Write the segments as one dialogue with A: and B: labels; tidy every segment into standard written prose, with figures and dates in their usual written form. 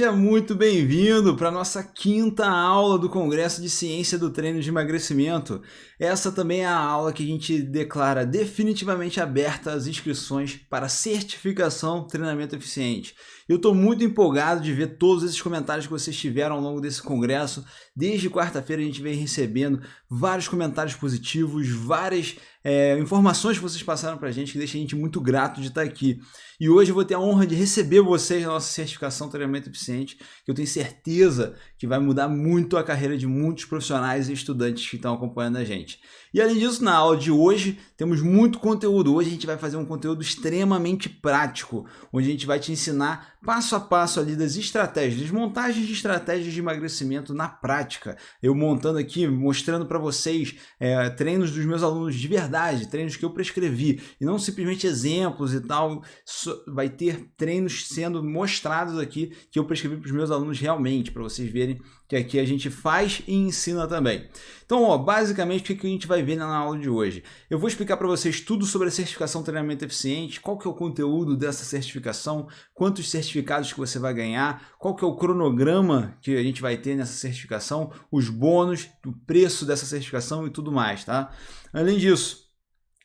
A: Seja muito bem-vindo para a nossa quinta aula do Congresso de Ciência do Treino de Emagrecimento. Essa também é a aula que a gente declara definitivamente aberta as inscrições para a certificação Treinamento Eficiente. Eu estou muito empolgado de ver todos esses comentários que vocês tiveram ao longo desse congresso. Desde quarta-feira a gente vem recebendo vários comentários positivos, várias informações que vocês passaram para a gente, que deixa a gente muito grato de estar aqui. E hoje eu vou ter a honra de receber vocês na nossa certificação Treinamento Eficiente, que eu tenho certeza que vai mudar muito a carreira de muitos profissionais e estudantes que estão acompanhando a gente. E além disso, na aula de hoje, temos muito conteúdo. Hoje a gente vai fazer um conteúdo extremamente prático, onde a gente vai te ensinar passo a passo ali das estratégias, das montagens de estratégias de emagrecimento na prática. Eu montando aqui, mostrando para vocês treinos dos meus alunos de verdade, treinos que eu prescrevi, e não simplesmente exemplos e tal. Vai ter treinos sendo mostrados aqui que eu prescrevi para os meus alunos realmente, para vocês verem que aqui a gente faz e ensina também. Então, basicamente, o que a gente vai ver na aula de hoje? Eu vou explicar para vocês tudo sobre a certificação Treinamento Eficiente, qual que é o conteúdo dessa certificação, quantos certificados que você vai ganhar, qual que é o cronograma que a gente vai ter nessa certificação, os bônus, o preço dessa certificação e tudo mais, tá? Além disso,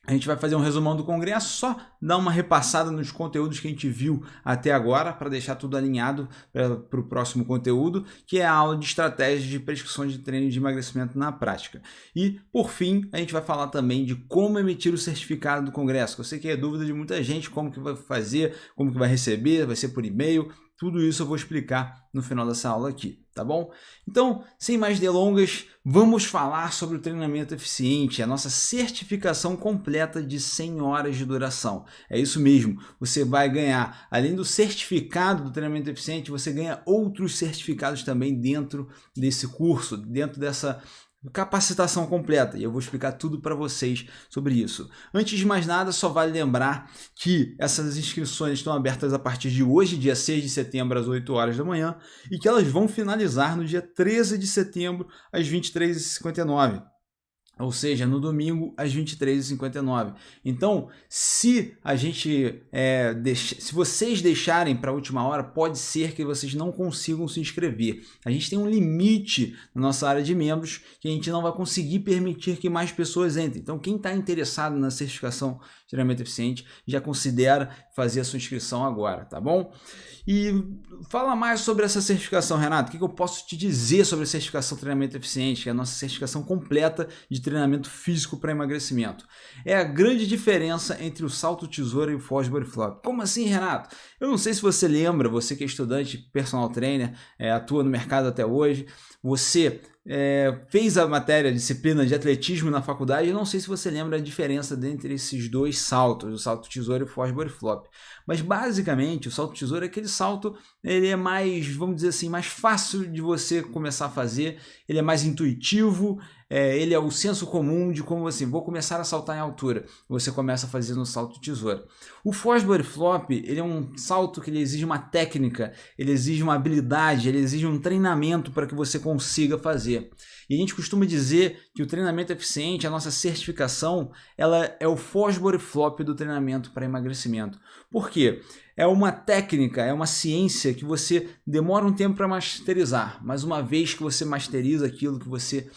A: a gente vai fazer um resumão do congresso, só dar uma repassada nos conteúdos que a gente viu até agora, para deixar tudo alinhado para o próximo conteúdo, que é a aula de estratégias de prescrições de treino de emagrecimento na prática. E, por fim, a gente vai falar também de como emitir o certificado do congresso, que eu sei que é dúvida de muita gente, como que vai fazer, como que vai receber, vai ser por e-mail. Tudo isso eu vou explicar no final dessa aula aqui, tá bom? Então, sem mais delongas, vamos falar sobre o treinamento eficiente, a nossa certificação completa de 100 horas de duração. É isso mesmo, você vai ganhar, além do certificado do treinamento eficiente, você ganha outros certificados também dentro desse curso, dentro dessa capacitação completa, e eu vou explicar tudo para vocês sobre isso. Antes de mais nada, só vale lembrar que essas inscrições estão abertas a partir de hoje, dia 6 de setembro, às 8 horas da manhã, e que elas vão finalizar no dia 13 de setembro, às 23h59. Ou seja, no domingo às 23h59. Então, se a gente se vocês deixarem para a última hora, pode ser que vocês não consigam se inscrever. A gente tem um limite na nossa área de membros que a gente não vai conseguir permitir que mais pessoas entrem. Então, quem está interessado na certificação de treinamento eficiente já considera fazer a sua inscrição agora, tá bom? E fala mais sobre essa certificação, Renato. O que eu posso te dizer sobre a certificação Treinamento Eficiente, que é a nossa certificação completa de treinamento físico para emagrecimento? É a grande diferença entre o salto tesoura e o force body flop. Como assim, Renato? Eu não sei se você lembra, você que é estudante, personal trainer, atua no mercado até hoje, você fez a disciplina de atletismo na faculdade. Eu não sei se você lembra a diferença entre esses dois saltos, o salto tesoura e o force body flop. Mas basicamente o salto tesoura é aquele salto, ele é mais, vamos dizer assim, mais fácil de você começar a fazer, ele é mais intuitivo, ele é o senso comum de como assim, vou começar a saltar em altura. Você começa a fazer no salto tesoura. O force body flop, ele é um salto que ele exige uma técnica, ele exige uma habilidade, ele exige um treinamento para que você consiga fazer. E a gente costuma dizer que o treinamento eficiente, a nossa certificação, ela é o force body flop do treinamento para emagrecimento. Por quê? É uma técnica, é uma ciência que você demora um tempo para masterizar, mas uma vez que você masteriza aquilo, que você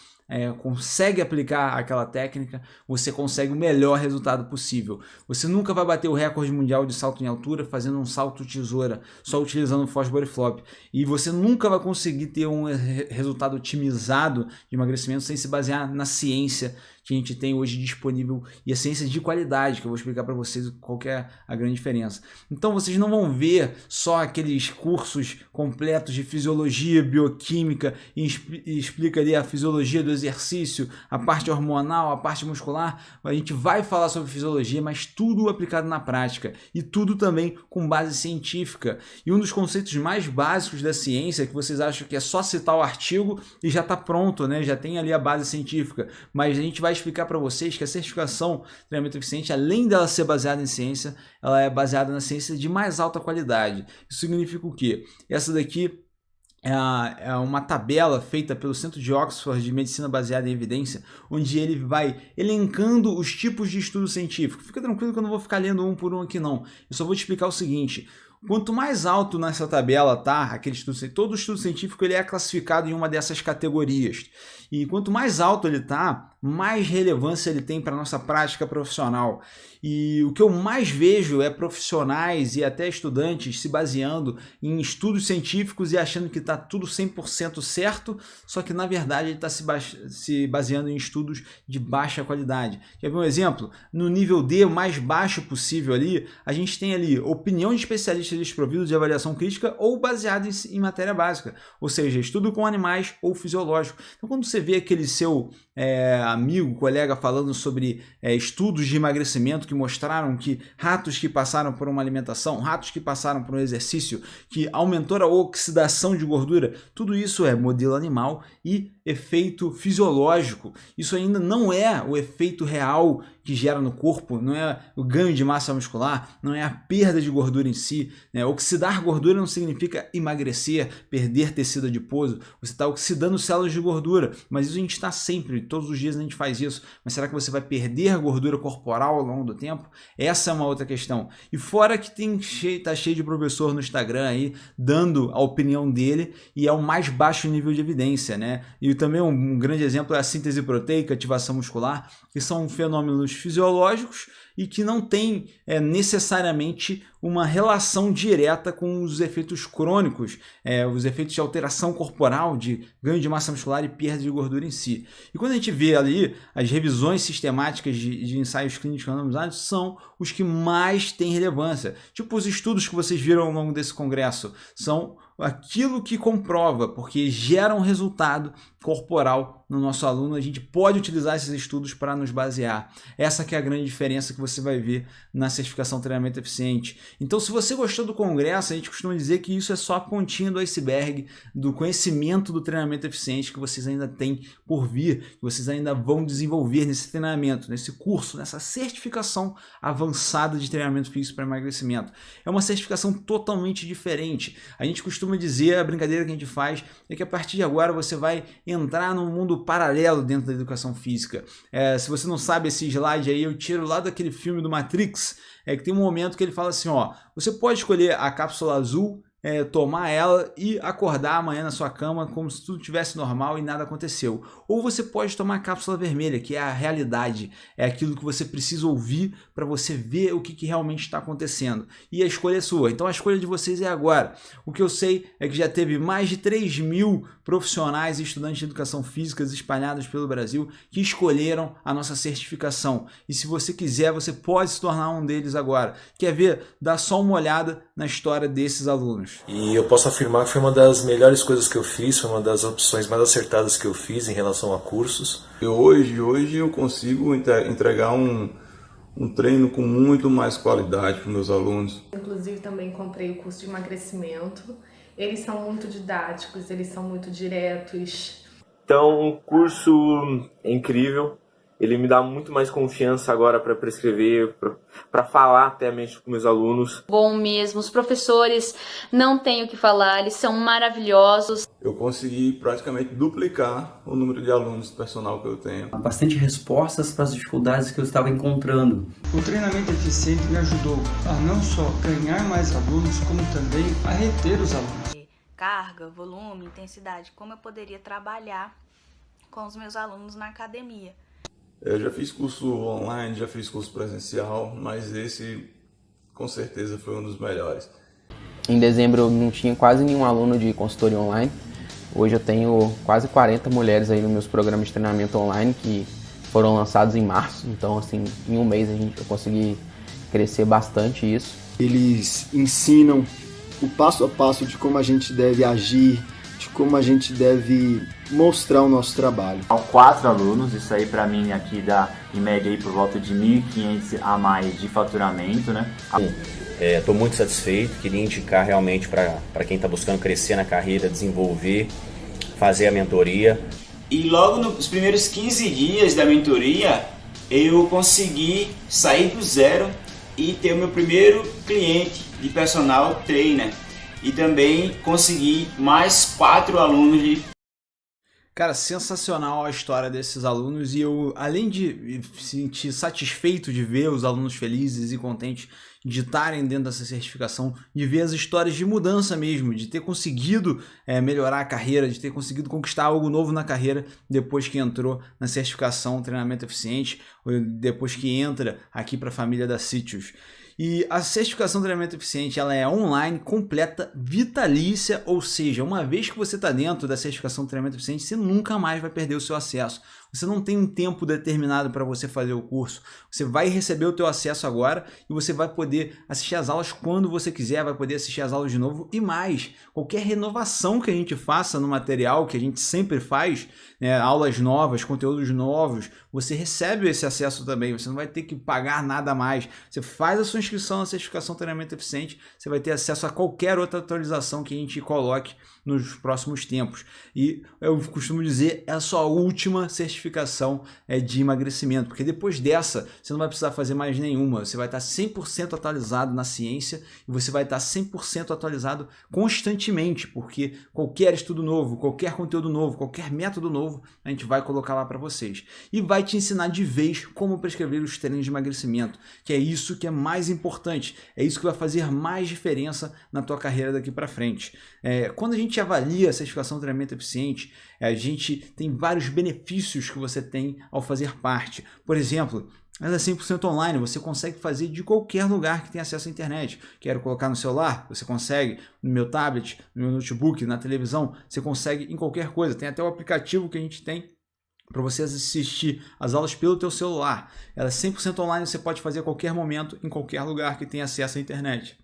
A: consegue aplicar aquela técnica, você consegue o melhor resultado possível. Você nunca vai bater o recorde mundial de salto em altura fazendo um salto tesoura, só utilizando o force body flop. E você nunca vai conseguir ter um resultado otimizado de emagrecimento sem se basear na ciência que a gente tem hoje disponível, e a ciência de qualidade, que eu vou explicar para vocês qual que é a grande diferença. Então vocês não vão ver só aqueles cursos completos de fisiologia, bioquímica, e explica ali a fisiologia do exercício, a parte hormonal, a parte muscular. A gente vai falar sobre fisiologia, mas tudo aplicado na prática, e tudo também com base científica. E um dos conceitos mais básicos da ciência, que vocês acham que é só citar o artigo e já está pronto, né? Já tem ali a base científica, mas a gente vai explicar para vocês que a certificação de treinamento eficiente, além dela ser baseada em ciência, ela é baseada na ciência de mais alta qualidade. Isso significa o quê? Essa daqui é uma tabela feita pelo Centro de Oxford de Medicina Baseada em Evidência, onde ele vai elencando os tipos de estudo científico. Fica tranquilo que eu não vou ficar lendo um por um aqui não. Eu só vou te explicar o seguinte: Quanto mais alto nessa tabela tá, aquele estudo, todo estudo científico ele é classificado em uma dessas categorias. E quanto mais alto ele tá, mais relevância ele tem para a nossa prática profissional. E o que eu mais vejo é profissionais e até estudantes se baseando em estudos científicos e achando que está tudo 100% certo, só que na verdade ele está se baseando em estudos de baixa qualidade. Quer ver um exemplo? No nível D, o mais baixo possível ali, a gente tem ali opinião de especialistas desprovidos de avaliação crítica ou baseado em matéria básica, ou seja, estudo com animais ou fisiológico. Então quando você vê aquele seu amigo, colega falando sobre estudos de emagrecimento que mostraram que ratos que passaram por uma alimentação, ratos que passaram por um exercício, que aumentou a oxidação de gordura, tudo isso é modelo animal e efeito fisiológico. Isso ainda não é o efeito real que gera no corpo, não é o ganho de massa muscular, não é a perda de gordura em si. Oxidar gordura não significa emagrecer, perder tecido adiposo. Você está oxidando células de gordura, mas isso a gente está sempre, todos os dias a gente faz isso. Mas será que você vai perder gordura corporal ao longo do tempo? Essa é uma outra questão. E fora que tá cheio de professor no Instagram aí, dando a opinião dele, e é o mais baixo nível de evidência, né? E também um grande exemplo é a síntese proteica, ativação muscular, que são fenômenos fisiológicos e que não têm necessariamente uma relação direta com os efeitos crônicos, os efeitos de alteração corporal, de ganho de massa muscular e perda de gordura em si. E quando a gente vê ali as revisões sistemáticas de ensaios clínicos randomizados, são os que mais têm relevância. Tipo os estudos que vocês viram ao longo desse congresso, são aquilo que comprova, porque gera um resultado corporal no nosso aluno. A gente pode utilizar esses estudos para nos basear. Essa que é a grande diferença que você vai ver na certificação treinamento eficiente. Então, se você gostou do congresso, a gente costuma dizer que isso é só a pontinha do iceberg do conhecimento do treinamento eficiente que vocês ainda têm por vir, que vocês ainda vão desenvolver nesse treinamento, nesse curso, nessa certificação avançada de treinamento físico para emagrecimento. É uma certificação totalmente diferente. A gente costuma dizer, a brincadeira que a gente faz é que a partir de agora você vai entrar num mundo paralelo dentro da educação física. Se você não sabe esse slide aí, eu tiro lá daquele filme do Matrix, que tem um momento que ele fala assim, ó, você pode escolher a cápsula azul, tomar ela e acordar amanhã na sua cama como se tudo estivesse normal e nada aconteceu. Ou você pode tomar a cápsula vermelha, que é a realidade, é aquilo que você precisa ouvir para você ver o que realmente está acontecendo. E a escolha é sua, então a escolha de vocês é agora. O que eu sei é que já teve mais de 3.000 profissionais e estudantes de educação física espalhados pelo Brasil que escolheram a nossa certificação. E se você quiser, você pode se tornar um deles agora. Quer ver? Dá só uma olhada na história desses alunos.
B: E eu posso afirmar que foi uma das melhores coisas que eu fiz, foi uma das opções mais acertadas que eu fiz em relação a cursos.
C: Hoje eu consigo entregar um treino com muito mais qualidade para os meus alunos.
D: Inclusive também comprei o curso de emagrecimento. Eles são muito didáticos, eles são muito diretos.
E: Então, o curso é incrível. Ele me dá muito mais confiança agora para prescrever, para falar até mesmo com meus alunos.
F: Bom mesmo, os professores não têm o que falar, eles são maravilhosos.
C: Eu consegui praticamente duplicar o número de alunos personal que eu tenho.
G: Há bastante respostas para as dificuldades que eu estava encontrando.
H: O treinamento eficiente me ajudou a não só ganhar mais alunos, como também a reter os alunos.
I: Carga, volume, intensidade, como eu poderia trabalhar com os meus alunos na academia.
C: Eu já fiz curso online, já fiz curso presencial, mas esse com certeza foi um dos melhores.
J: Em dezembro eu não tinha quase nenhum aluno de consultoria online. Hoje eu tenho quase 40 mulheres aí nos meus programas de treinamento online que foram lançados em março. Então, assim, em um mês eu consegui crescer bastante isso.
K: Eles ensinam o passo a passo de como a gente deve agir, de como a gente deve mostrar o nosso trabalho.
L: São 4 alunos, isso aí para mim aqui dá em média aí por volta de 1.500 a mais de faturamento, né?
M: Estou muito satisfeito, queria indicar realmente para quem está buscando crescer na carreira, desenvolver, fazer a mentoria.
N: E logo nos primeiros 15 dias da mentoria, eu consegui sair do zero e ter o meu primeiro cliente de personal trainer. E também consegui mais 4 alunos de...
A: Cara, sensacional a história desses alunos e eu, além de me sentir satisfeito de ver os alunos felizes e contentes de estarem dentro dessa certificação, de ver as histórias de mudança mesmo, de ter conseguido melhorar a carreira, de ter conseguido conquistar algo novo na carreira depois que entrou na certificação Treinamento Eficiente, ou depois que entra aqui para a família da Sítios. E a certificação de treinamento eficiente ela é online, completa, vitalícia, ou seja, uma vez que você está dentro da certificação de treinamento eficiente, você nunca mais vai perder o seu acesso. Você não tem um tempo determinado para você fazer o curso. Você vai receber o teu acesso agora e você vai poder assistir as aulas quando você quiser, vai poder assistir as aulas de novo e mais. Qualquer renovação que a gente faça no material, que a gente sempre faz, né, aulas novas, conteúdos novos, você recebe esse acesso também. Você não vai ter que pagar nada mais. Você faz a sua inscrição na certificação de treinamento eficiente, você vai ter acesso a qualquer outra atualização que a gente coloque nos próximos tempos. E eu costumo dizer, é a sua última certificação de emagrecimento, porque depois dessa, você não vai precisar fazer mais nenhuma. Você vai estar 100% atualizado na ciência e você vai estar 100% atualizado constantemente, porque qualquer estudo novo, qualquer conteúdo novo, qualquer método novo, a gente vai colocar lá para vocês. E vai te ensinar de vez como prescrever os treinos de emagrecimento, que é isso que é mais importante, é isso que vai fazer mais diferença na tua carreira daqui para frente. Quando a gente avalia a certificação de treinamento eficiente, a gente tem vários benefícios que você tem ao fazer parte. Por exemplo, ela é 100% online, você consegue fazer de qualquer lugar que tenha acesso à internet. Quero colocar no celular? Você consegue. No meu tablet, no meu notebook, na televisão, você consegue em qualquer coisa. Tem até o aplicativo que a gente tem para você assistir as aulas pelo teu celular. Ela é 100% online, você pode fazer a qualquer momento, em qualquer lugar que tenha acesso à internet.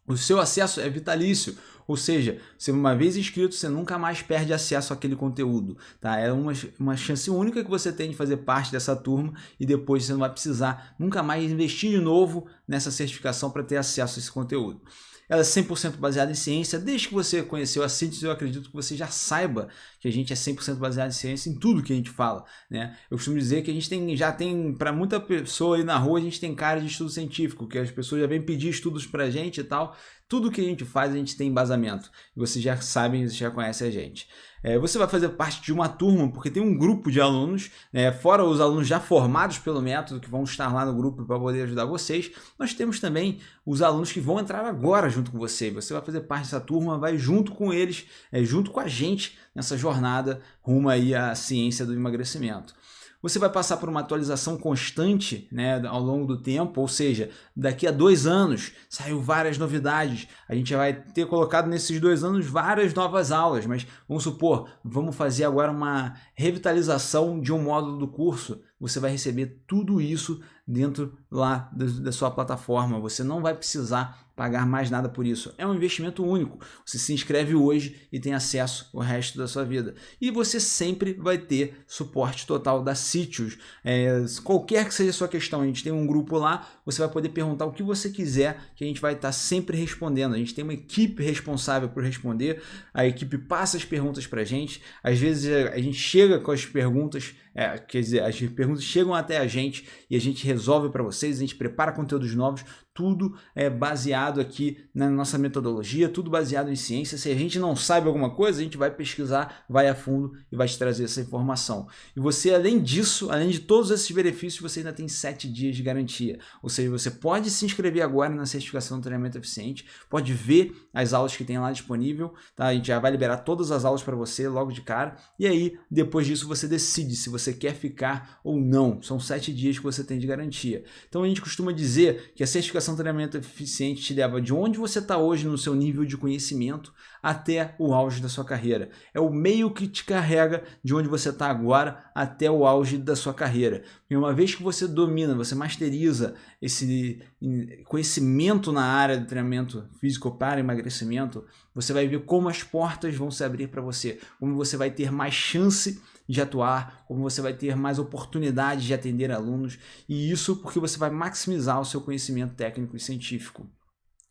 A: O seu acesso é vitalício, ou seja, se uma vez inscrito, você nunca mais perde acesso àquele conteúdo. Tá? É uma chance única que você tem de fazer parte dessa turma e depois você não vai precisar nunca mais investir de novo nessa certificação para ter acesso a esse conteúdo. Ela é 100% baseada em ciência. Desde que você conheceu a Sítios, eu acredito que você já saiba que a gente é 100% baseado em ciência em tudo que a gente fala, né? Eu costumo dizer que a gente já tem, para muita pessoa aí na rua, a gente tem cara de estudo científico, que as pessoas já vêm pedir estudos pra gente e tal. Tudo que a gente faz, a gente tem embasamento. E vocês já sabem, vocês já conhecem a gente. Você vai fazer parte de uma turma, porque tem um grupo de alunos, fora os alunos já formados pelo método, que vão estar lá no grupo para poder ajudar vocês. Nós temos também os alunos que vão entrar agora junto com você. Você vai fazer parte dessa turma, vai junto com eles, junto com a gente, nessa jornada rumo aí à ciência do emagrecimento. Você vai passar por uma atualização constante, né, ao longo do tempo, ou seja, daqui a 2 anos saiu várias novidades. A gente vai ter colocado nesses 2 anos várias novas aulas, mas vamos supor, vamos fazer agora uma revitalização de um módulo do curso. Você vai receber tudo isso dentro lá da sua plataforma. Você não vai precisar pagar mais nada por isso. É um investimento único. Você se inscreve hoje e tem acesso ao resto da sua vida. E você sempre vai ter suporte total da Sítios. Qualquer que seja a sua questão, a gente tem um grupo lá, você vai poder perguntar o que você quiser, que a gente vai estar sempre respondendo. A gente tem uma equipe responsável por responder, a equipe passa as perguntas para a gente. Às vezes a gente chega com as perguntas, quer dizer, as perguntas chegam até a gente e a gente resolve para vocês, a gente prepara conteúdos novos, tudo é baseado aqui na nossa metodologia, tudo baseado em ciência. Se a gente não sabe alguma coisa, a gente vai pesquisar, vai a fundo e vai te trazer essa informação. E você, além disso, além de todos esses benefícios, você ainda tem 7 dias de garantia. Ou seja, você pode se inscrever agora na certificação do treinamento eficiente, pode ver as aulas que tem lá disponível, tá? A gente já vai liberar todas as aulas para você logo de cara. E aí, depois disso, você decide se você quer ficar ou não. São 7 dias que você tem de garantia. Então, a gente costuma dizer que a certificação de treinamento eficiente te leva de onde você está hoje no seu nível de conhecimento até o auge da sua carreira. É o meio que te carrega de onde você está agora até o auge da sua carreira. E uma vez que você domina, você masteriza esse conhecimento na área de treinamento físico para emagrecimento, você vai ver como as portas vão se abrir para você, como você vai ter mais chance de atuar, como você vai ter mais oportunidade de atender alunos, e isso porque você vai maximizar o seu conhecimento técnico e científico.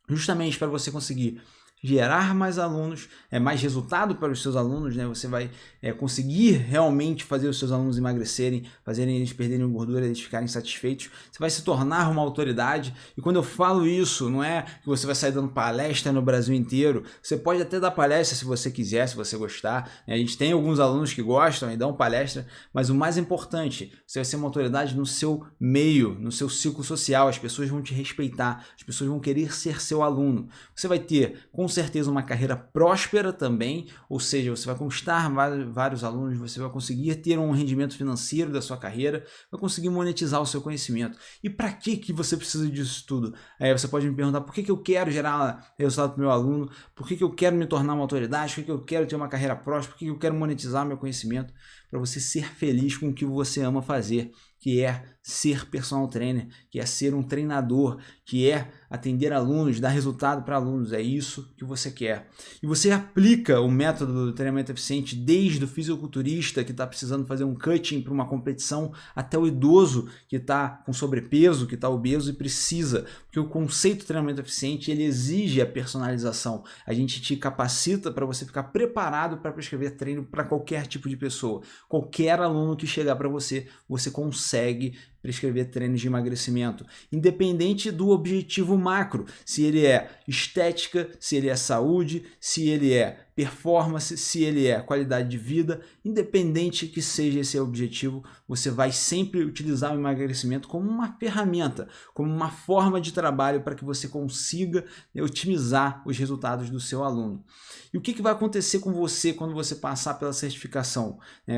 A: Justamente para você conseguir gerar mais alunos, mais resultado para os seus alunos, né? Você vai conseguir realmente fazer os seus alunos emagrecerem, fazerem eles perderem gordura, eles ficarem satisfeitos. Você vai se tornar uma autoridade. E quando eu falo isso, não é que você vai sair dando palestra no Brasil inteiro. Você pode até dar palestra se você quiser, se você gostar. A gente tem alguns alunos que gostam e dão palestra, mas o mais importante, você vai ser uma autoridade no seu meio, no seu ciclo social. As pessoas vão te respeitar, as pessoas vão querer ser seu aluno. Você vai ter, com certeza, uma carreira próspera também, ou seja, você vai conquistar vários alunos, você vai conseguir ter um rendimento financeiro da sua carreira, vai conseguir monetizar o seu conhecimento. E para que você precisa disso tudo? Você pode me perguntar, por que eu quero gerar resultado para o meu aluno? Por que eu quero me tornar uma autoridade? Por que eu quero ter uma carreira próspera? Por que eu quero monetizar meu conhecimento? Para você ser feliz com o que você ama fazer, que é ser personal trainer, que é ser um treinador, que é atender alunos, dar resultado para alunos. É isso que você quer. E você aplica o método do treinamento eficiente desde o fisiculturista que está precisando fazer um cutting para uma competição até o idoso que está com sobrepeso, que está obeso e precisa. Porque o conceito de treinamento eficiente ele exige a personalização. A gente te capacita para você ficar preparado para prescrever treino para qualquer tipo de pessoa. Qualquer aluno que chegar para você, você consegue prescrever treinos de emagrecimento, independente do objetivo macro, se ele é estética, se ele é saúde, se ele é performance, se ele é qualidade de vida, independente que seja esse objetivo, você vai sempre utilizar o emagrecimento como uma ferramenta, como uma forma de trabalho para que você consiga otimizar os resultados do seu aluno. E o que vai acontecer com você quando você passar pela certificação?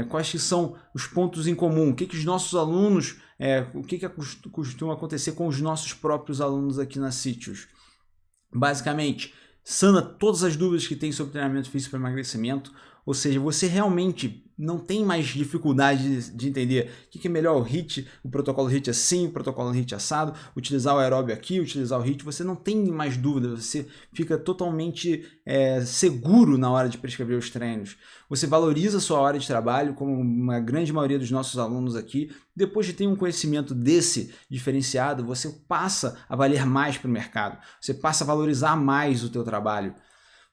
A: Quais que são os pontos em comum? O que os nossos alunos, o que costuma acontecer com os nossos próprios alunos aqui na Sítios? Basicamente, sana todas as dúvidas que tem sobre treinamento físico para emagrecimento, ou seja, você realmente não tem mais dificuldade de entender o que é melhor o HIIT, o protocolo HIIT assim, o protocolo HIIT assado, utilizar o aeróbio aqui, utilizar o HIIT, você não tem mais dúvida, você fica totalmente seguro na hora de prescrever os treinos. Você valoriza a sua hora de trabalho, como uma grande maioria dos nossos alunos aqui. Depois de ter um conhecimento desse diferenciado, você passa a valer mais para o mercado, você passa a valorizar mais o teu trabalho.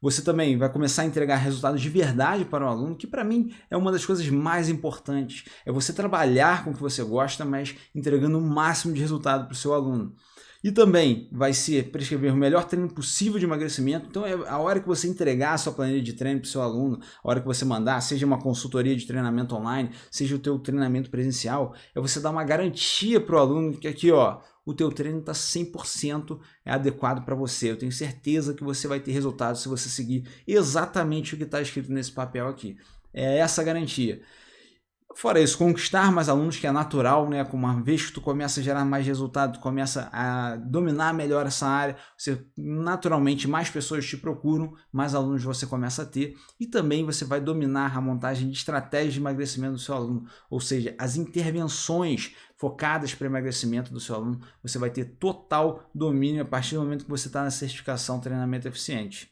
A: Você também vai começar a entregar resultados de verdade para o aluno, que para mim é uma das coisas mais importantes. É você trabalhar com o que você gosta, mas entregando o máximo de resultado para o seu aluno. E também vai ser prescrever o melhor treino possível de emagrecimento. Então, a hora que você entregar a sua planilha de treino para o seu aluno, a hora que você mandar, seja uma consultoria de treinamento online, seja o teu treinamento presencial, é você dar uma garantia para o aluno que aqui, ó, o teu treino está 100% adequado para você. Eu tenho certeza que você vai ter resultados se você seguir exatamente o que está escrito nesse papel aqui. É essa a garantia. Fora isso, conquistar mais alunos, que é natural, né? Uma vez que tu começa a gerar mais resultado, tu começa a dominar melhor essa área, você naturalmente mais pessoas te procuram, mais alunos você começa a ter, e também você vai dominar a montagem de estratégias de emagrecimento do seu aluno, ou seja, as intervenções focadas para emagrecimento do seu aluno, você vai ter total domínio a partir do momento que você está na certificação treinamento eficiente.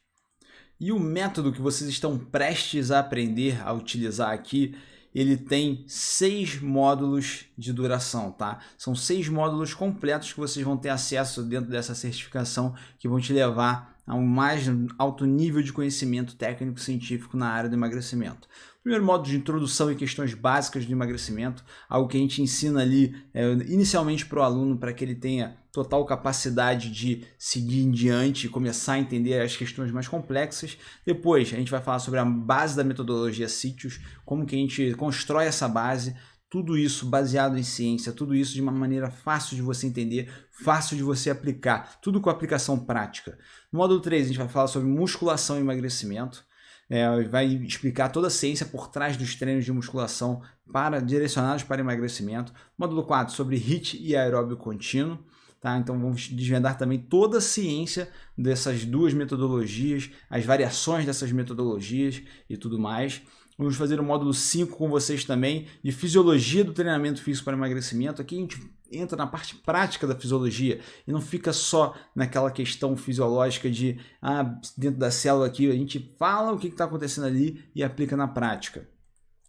A: E o método que vocês estão prestes a aprender a utilizar aqui, ele tem 6 módulos de duração, tá? São 6 módulos completos que vocês vão ter acesso dentro dessa certificação, que vão te levar a um mais alto nível de conhecimento técnico-científico na área do emagrecimento. Primeiro módulo de introdução e questões básicas do emagrecimento, algo que a gente ensina ali inicialmente para o aluno, para que ele tenha total capacidade de seguir em diante e começar a entender as questões mais complexas. Depois a gente vai falar sobre a base da metodologia Sítios, como que a gente constrói essa base, tudo isso baseado em ciência, tudo isso de uma maneira fácil de você entender, fácil de você aplicar, tudo com aplicação prática. No módulo 3 a gente vai falar sobre musculação e emagrecimento. Vai explicar toda a ciência por trás dos treinos de musculação direcionados para emagrecimento. Módulo 4 sobre HIIT e aeróbio contínuo. Tá? Então vamos desvendar também toda a ciência dessas duas metodologias, as variações dessas metodologias e tudo mais. Vamos fazer o módulo 5 com vocês também, de fisiologia do treinamento físico para emagrecimento. Aqui a gente entra na parte prática da fisiologia e não fica só naquela questão fisiológica de dentro da célula aqui, a gente fala o que está acontecendo ali e aplica na prática.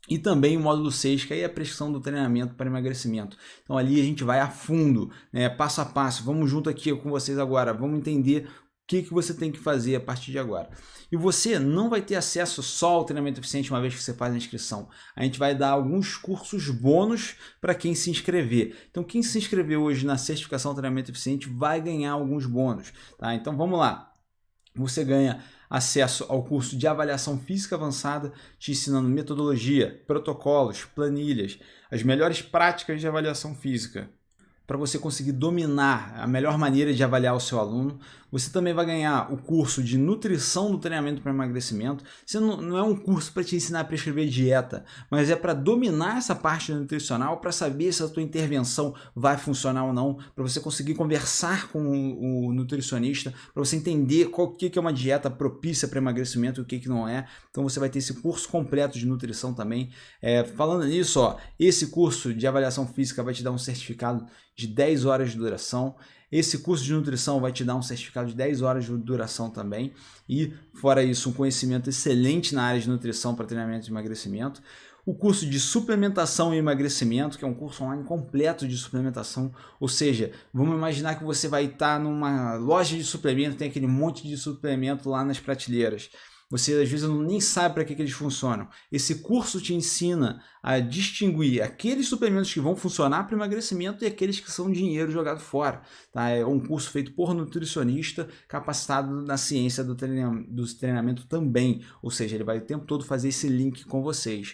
A: E também o módulo 6, que aí é a prescrição do treinamento para emagrecimento. Então ali a gente vai a fundo, né, passo a passo. Vamos junto aqui com vocês agora, vamos entender que você tem que fazer a partir de agora. E você não vai ter acesso só ao treinamento eficiente uma vez que você faz a inscrição. A gente vai dar alguns cursos bônus para quem se inscrever. Então, quem se inscrever hoje na certificação treinamento eficiente vai ganhar alguns bônus. Tá? Então, vamos lá. Você ganha acesso ao curso de avaliação física avançada, te ensinando metodologia, protocolos, planilhas, as melhores práticas de avaliação física, para você conseguir dominar a melhor maneira de avaliar o seu aluno. Você também vai ganhar o curso de nutrição do treinamento para emagrecimento. Você não é um curso para te ensinar a prescrever dieta, mas é para dominar essa parte nutricional, para saber se a tua intervenção vai funcionar ou não, para você conseguir conversar com o nutricionista, para você entender o que é uma dieta propícia para emagrecimento e o que não é. Então você vai ter esse curso completo de nutrição também. Falando nisso, esse curso de avaliação física vai te dar um certificado de 10 horas de duração. Esse curso de nutrição vai te dar um certificado de 10 horas de duração também. E, fora isso, um conhecimento excelente na área de nutrição para treinamento de emagrecimento. O curso de suplementação e emagrecimento, que é um curso online completo de suplementação. Ou seja, vamos imaginar que você vai estar numa loja de suplemento, tem aquele monte de suplemento lá nas prateleiras. Você às vezes nem sabe para que eles funcionam. Esse curso te ensina a distinguir aqueles suplementos que vão funcionar para o emagrecimento e aqueles que são dinheiro jogado fora. Tá? É um curso feito por nutricionista capacitado na ciência do treinamento também. Ou seja, ele vai o tempo todo fazer esse link com vocês.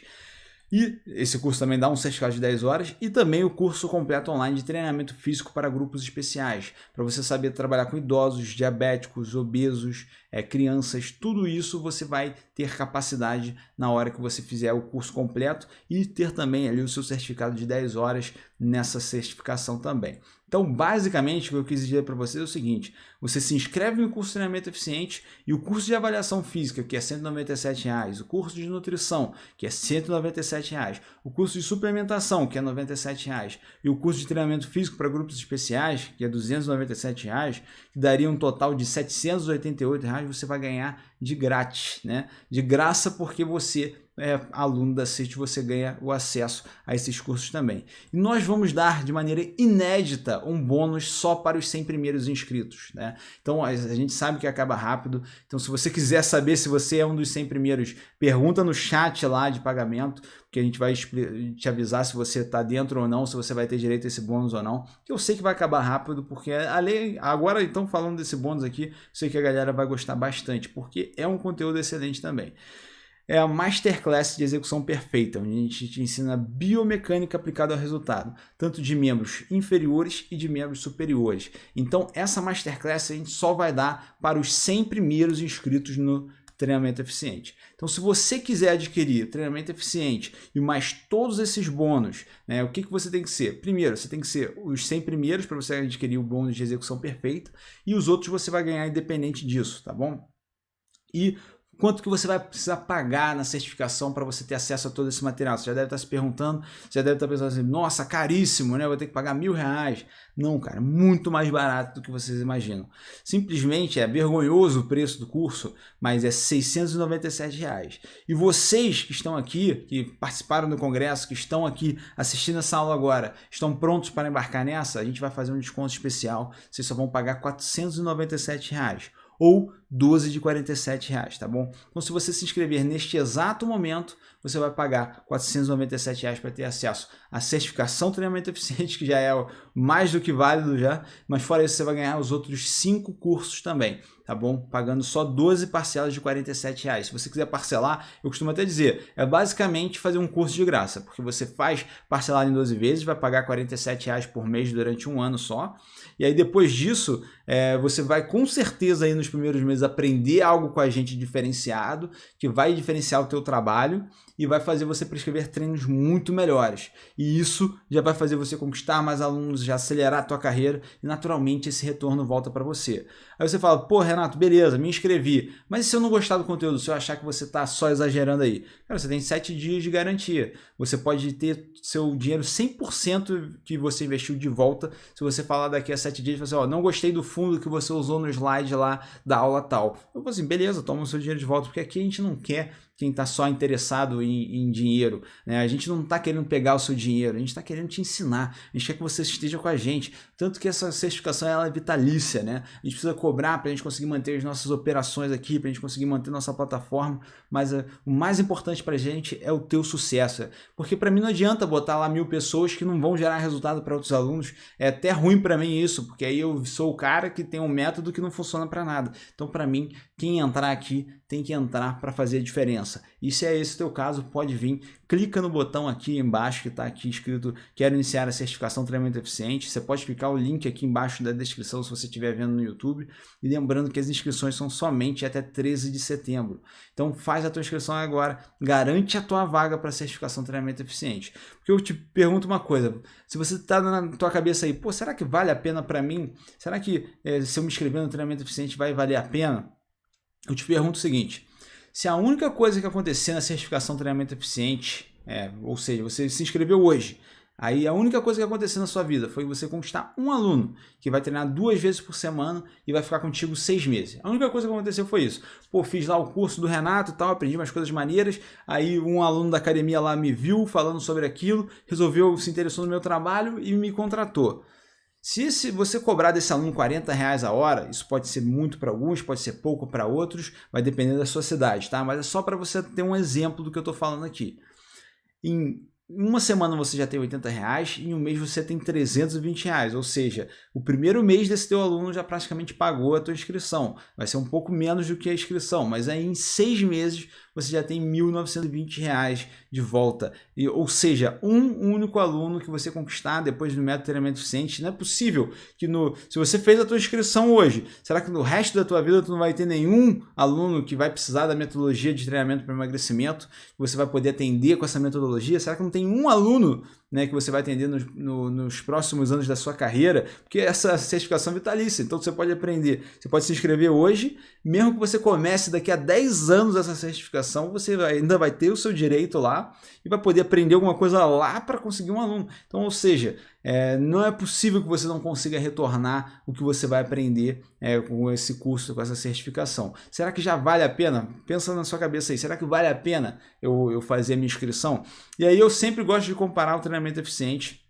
A: E esse curso também dá um certificado de 10 horas e também o curso completo online de treinamento físico para grupos especiais, para você saber trabalhar com idosos, diabéticos, obesos, crianças, tudo isso você vai ter capacidade na hora que você fizer o curso completo e ter também ali o seu certificado de 10 horas nessa certificação também. Então, basicamente, o que eu quis dizer para vocês é o seguinte: você se inscreve no curso de treinamento eficiente e o curso de avaliação física, que é R$ 197,00, o curso de nutrição, que é R$ 197,00, o curso de suplementação, que é R$ 97,00, e o curso de treinamento físico para grupos especiais, que é R$ 297,00, que daria um total de R$ 788,00, você vai ganhar de grátis, né? De graça, porque você é aluno da CIT, você ganha o acesso a esses cursos também. E nós vamos dar de maneira inédita um bônus só para os 100 primeiros inscritos, né? Então a gente sabe que acaba rápido, então se você quiser saber se você é um dos 100 primeiros, pergunta no chat lá de pagamento, que a gente vai te avisar se você está dentro ou não, se você vai ter direito a esse bônus ou não, que eu sei que vai acabar rápido, porque agora então falando desse bônus aqui, sei que a galera vai gostar bastante, porque é um conteúdo excelente também. É a Masterclass de Execução Perfeita, onde a gente te ensina biomecânica aplicada ao resultado, tanto de membros inferiores e de membros superiores. Então, essa Masterclass a gente só vai dar para os 100 primeiros inscritos no Treinamento Eficiente. Então, se você quiser adquirir Treinamento Eficiente e mais todos esses bônus, né, o que você tem que ser? Primeiro, você tem que ser os 100 primeiros para você adquirir o bônus de Execução Perfeita e os outros você vai ganhar independente disso, tá bom? E quanto que você vai precisar pagar na certificação para você ter acesso a todo esse material? Você já deve estar se perguntando, você já deve estar pensando assim, nossa, caríssimo, né? Eu vou ter que pagar R$1.000. Não, cara, muito mais barato do que vocês imaginam. Simplesmente é vergonhoso o preço do curso, mas é R$ 697. E vocês que estão aqui, que participaram do congresso, que estão aqui assistindo essa aula agora, estão prontos para embarcar nessa? A gente vai fazer um desconto especial, vocês só vão pagar R$ 497. Ou 12 de R$ 47, tá bom? Então, se você se inscrever neste exato momento, você vai pagar R$ 497 para ter acesso à certificação Treinamento Eficiente, que já é mais do que válido já, mas fora isso você vai ganhar os outros 5 cursos também, tá bom? Pagando só 12 parcelas de R$ 47. Se você quiser parcelar, eu costumo até dizer, é basicamente fazer um curso de graça, porque você faz parcelado em 12 vezes, vai pagar R$ 47 por mês durante um ano só, e aí depois disso, você vai com certeza aí nos primeiros meses aprender algo com a gente diferenciado, que vai diferenciar o teu trabalho e vai fazer você prescrever treinos muito melhores. E isso já vai fazer você conquistar mais alunos, já acelerar a tua carreira e naturalmente esse retorno volta para você. Aí você fala, pô Renato, beleza, me inscrevi, mas e se eu não gostar do conteúdo, se eu achar que você está só exagerando aí? Cara, você tem 7 dias de garantia. Você pode ter seu dinheiro 100% que você investiu de volta se você falar daqui a 7 dias, você não gostei do fundo que você usou no slide lá da aula tal. Eu falo assim, beleza, toma o seu dinheiro de volta, porque aqui a gente não quer quem está só interessado em dinheiro, né? A gente não está querendo pegar o seu dinheiro, a gente está querendo te ensinar, a gente quer que você esteja com a gente, tanto que essa certificação ela é vitalícia, né? A gente precisa cobrar para a gente conseguir manter as nossas operações aqui, para a gente conseguir manter nossa plataforma, mas o mais importante para a gente é o teu sucesso, porque para mim não adianta botar lá 1000 pessoas que não vão gerar resultado para outros alunos, é até ruim para mim isso, porque aí eu sou o cara que tem um método que não funciona para nada. Então para mim, quem entrar aqui tem que entrar para fazer a diferença. E se é esse o teu caso, pode vir, clica no botão aqui embaixo que está aqui escrito quero iniciar a certificação treinamento eficiente. Você pode clicar o link aqui embaixo da descrição se você estiver vendo no YouTube. E lembrando que as inscrições são somente até 13 de setembro. Então faz a tua inscrição agora, garante a tua vaga para a certificação treinamento eficiente. Porque eu te pergunto uma coisa, se você está na tua cabeça aí, pô, será que vale a pena para mim? Será que se eu me inscrever no treinamento eficiente vai valer a pena? Eu te pergunto o seguinte, se a única coisa que acontecer na certificação treinamento eficiente, ou seja, você se inscreveu hoje, aí a única coisa que aconteceu na sua vida foi você conquistar um aluno que vai treinar 2 vezes por semana e vai ficar contigo 6 meses. A única coisa que aconteceu foi isso. Pô, fiz lá o curso do Renato e tal, aprendi umas coisas maneiras, aí um aluno da academia lá me viu falando sobre aquilo, resolveu, se interessou no meu trabalho e me contratou. Se você cobrar desse aluno R$40 a hora, isso pode ser muito para alguns, pode ser pouco para outros, vai depender da sua cidade, tá? Mas é só para você ter um exemplo do que eu estou falando aqui. Em uma semana você já tem R$80 e em um mês você tem R$320, ou seja, o primeiro mês desse teu aluno já praticamente pagou a tua inscrição. Vai ser um pouco menos do que a inscrição, mas aí em 6 meses você já tem R$1.920 de volta. Ou seja, um único aluno que você conquistar depois do método de treinamento eficiente, não é possível que se você fez a tua inscrição hoje, será que no resto da tua vida tu não vai ter nenhum aluno que vai precisar da metodologia de treinamento para emagrecimento, que você vai poder atender com essa metodologia? Será que não tem um aluno, né, que você vai atender nos próximos anos da sua carreira? Porque essa certificação é vitalícia, então você pode aprender, você pode se inscrever hoje, mesmo que você comece daqui a 10 anos essa certificação, você ainda vai ter o seu direito lá e vai poder aprender alguma coisa lá para conseguir um aluno. Então, ou seja, não é possível que você não consiga retornar o que você vai aprender com esse curso, com essa certificação. Será que já vale a pena? Pensa na sua cabeça aí, será que vale a pena eu fazer a minha inscrição? E aí eu sempre gosto de comparar o treinamento eficiente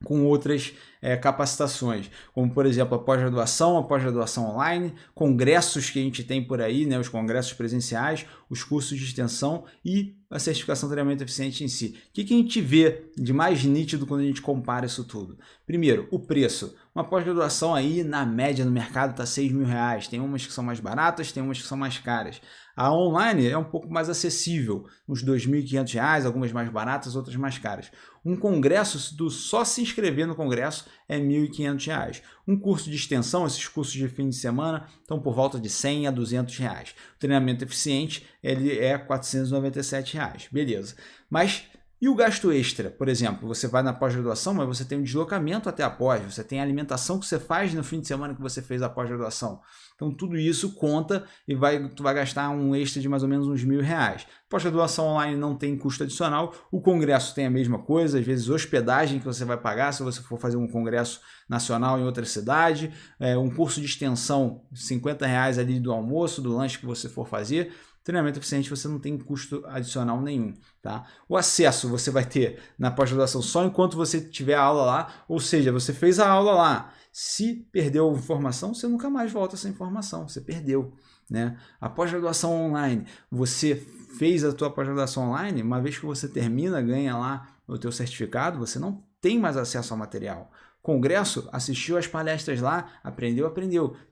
A: com outras capacitações, como por exemplo a pós-graduação online, congressos que a gente tem por aí, né, os congressos presenciais, os cursos de extensão e a certificação de treinamento eficiente em si. O que a gente vê de mais nítido quando a gente compara isso tudo? Primeiro, o preço. Uma pós-graduação aí, na média no mercado, está R$6.000. Tem umas que são mais baratas, tem umas que são mais caras. A online é um pouco mais acessível, uns R$2.500, algumas mais baratas, outras mais caras. Um congresso, se tu só se inscrever no congresso, é R$1.500. Um curso de extensão, esses cursos de fim de semana, estão por volta de R$100 a R$200. O treinamento eficiente, ele é R$497. Beleza. Mas e o gasto extra? Por exemplo, você vai na pós-graduação, mas você tem um deslocamento até a pós, você tem a alimentação que você faz no fim de semana que você fez a pós-graduação. Então tudo isso conta e tu vai gastar um extra de mais ou menos uns R$1.000. Pós-graduação online não tem custo adicional, o congresso tem a mesma coisa, às vezes hospedagem que você vai pagar se você for fazer um congresso nacional em outra cidade, um curso de extensão, R$50 ali do almoço, do lanche que você for fazer. Treinamento eficiente você não tem custo adicional nenhum, tá? O acesso você vai ter na pós-graduação só enquanto você tiver a aula lá, ou seja, você fez a aula lá, se perdeu informação, você nunca mais volta essa informação, você perdeu, né? A pós-graduação online, você fez a tua pós-graduação online, uma vez que você termina, ganha lá o teu certificado, você não tem mais acesso ao material. Congresso, assistiu às palestras lá, aprendeu,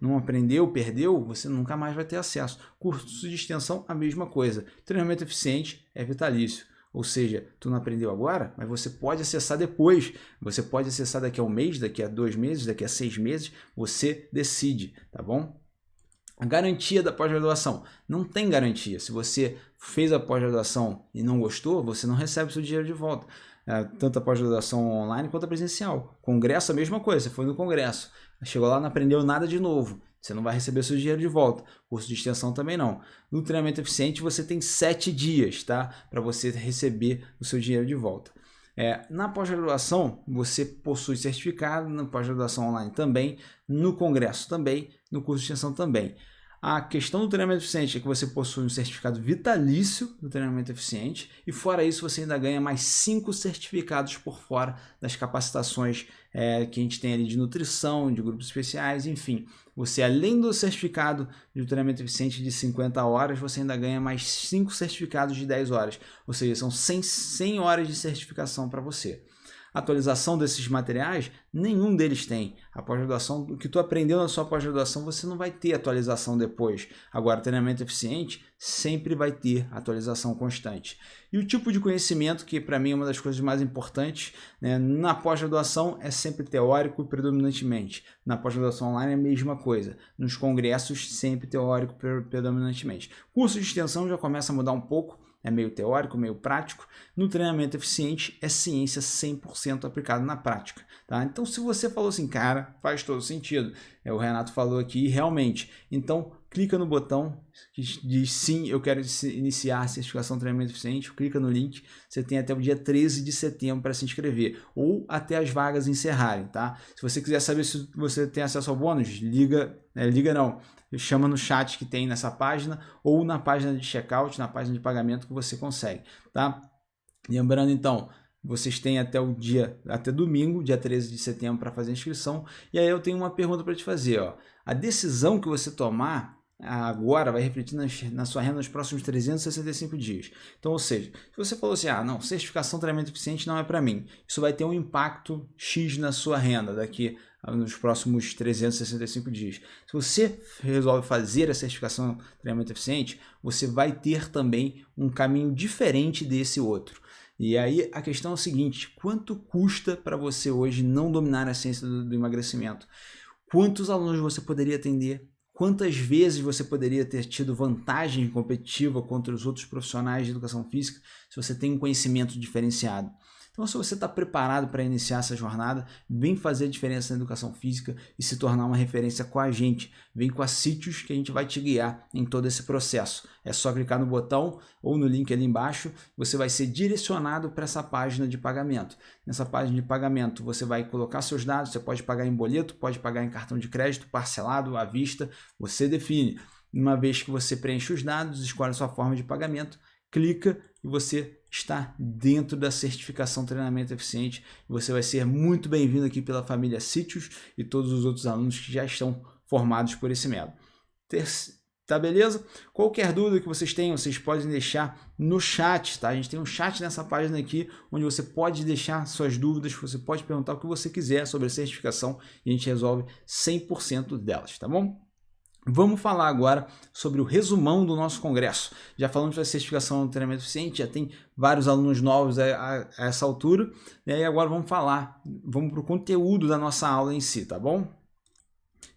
A: não aprendeu, perdeu, você nunca mais vai ter acesso. Curso de extensão, a mesma coisa. Treinamento eficiente é vitalício, ou seja, tu não aprendeu agora, mas você pode acessar depois, você pode acessar daqui a um mês, daqui a 2 meses, daqui a 6 meses, você decide, tá bom? A garantia da pós-graduação, não tem garantia. Se você fez a pós-graduação e não gostou, você não recebe o seu dinheiro de volta. Tanto a pós-graduação online quanto a presencial. Congresso, a mesma coisa, você foi no congresso, chegou lá, não aprendeu nada de novo, você não vai receber seu dinheiro de volta. Curso de extensão também não. No treinamento eficiente você tem 7 dias, tá? Para você receber o seu dinheiro de volta. Na pós-graduação você possui certificado, na pós-graduação online também, no congresso também, no curso de extensão também. A questão do treinamento eficiente é que você possui um certificado vitalício do treinamento eficiente e fora isso você ainda ganha mais 5 certificados por fora das capacitações que a gente tem ali de nutrição, de grupos especiais, enfim. Você, além do certificado de treinamento eficiente de 50 horas, você ainda ganha mais 5 certificados de 10 horas, ou seja, são 100 horas de certificação para você. Atualização desses materiais, nenhum deles tem. A pós-graduação, o que tu aprendeu na sua pós-graduação, você não vai ter atualização depois. Agora, treinamento eficiente sempre vai ter atualização constante. E o tipo de conhecimento, que para mim é uma das coisas mais importantes, né, na pós-graduação é sempre teórico predominantemente. Na pós-graduação online é a mesma coisa. Nos congressos, sempre teórico predominantemente. Curso de extensão já começa a mudar um pouco. É meio teórico, meio prático. No treinamento eficiente é ciência 100% aplicada na prática. Tá? Então, se você falou assim, cara, faz todo sentido. O Renato falou aqui, realmente. Então, clica no botão que diz sim, eu quero iniciar a certificação de treinamento eficiente. Clica no link. Você tem até o dia 13 de setembro para se inscrever. Ou até as vagas encerrarem. Tá? Se você quiser saber se você tem acesso ao bônus, chama no chat que tem nessa página ou na página de checkout, na página de pagamento que você consegue, tá? Lembrando então, vocês têm até domingo, dia 13 de setembro para fazer a inscrição. E aí eu tenho uma pergunta para te fazer, ó. A decisão que você tomar agora vai refletir na sua renda nos próximos 365 dias. Então, ou seja, se você falou assim, não, certificação de treinamento eficiente não é para mim, isso vai ter um impacto X na sua renda daqui nos próximos 365 dias. Se você resolve fazer a certificação de treinamento eficiente, você vai ter também um caminho diferente desse outro. E aí a questão é o seguinte, quanto custa para você hoje não dominar a ciência do emagrecimento? Quantos alunos você poderia atender? Quantas vezes você poderia ter tido vantagem competitiva contra os outros profissionais de educação física se você tem um conhecimento diferenciado? Então, se você está preparado para iniciar essa jornada, vem fazer a diferença na educação física e se tornar uma referência com a gente. Vem com a Sítios que a gente vai te guiar em todo esse processo. É só clicar no botão ou no link ali embaixo, você vai ser direcionado para essa página de pagamento. Nessa página de pagamento, você vai colocar seus dados, você pode pagar em boleto, pode pagar em cartão de crédito, parcelado, à vista, você define. Uma vez que você preenche os dados, escolhe a sua forma de pagamento, clica e você está dentro da certificação treinamento eficiente. Você vai ser muito bem-vindo aqui pela família Sítios e todos os outros alunos que já estão formados por esse método. Tá beleza? Qualquer dúvida que vocês tenham, vocês podem deixar no chat, tá? A gente tem um chat nessa página aqui, onde você pode deixar suas dúvidas, você pode perguntar o que você quiser sobre a certificação e a gente resolve 100% delas, tá bom? Vamos falar agora sobre o resumão do nosso congresso. Já falamos da certificação do treinamento eficiente, já tem vários alunos novos a essa altura, e agora vamos para o conteúdo da nossa aula em si, tá bom?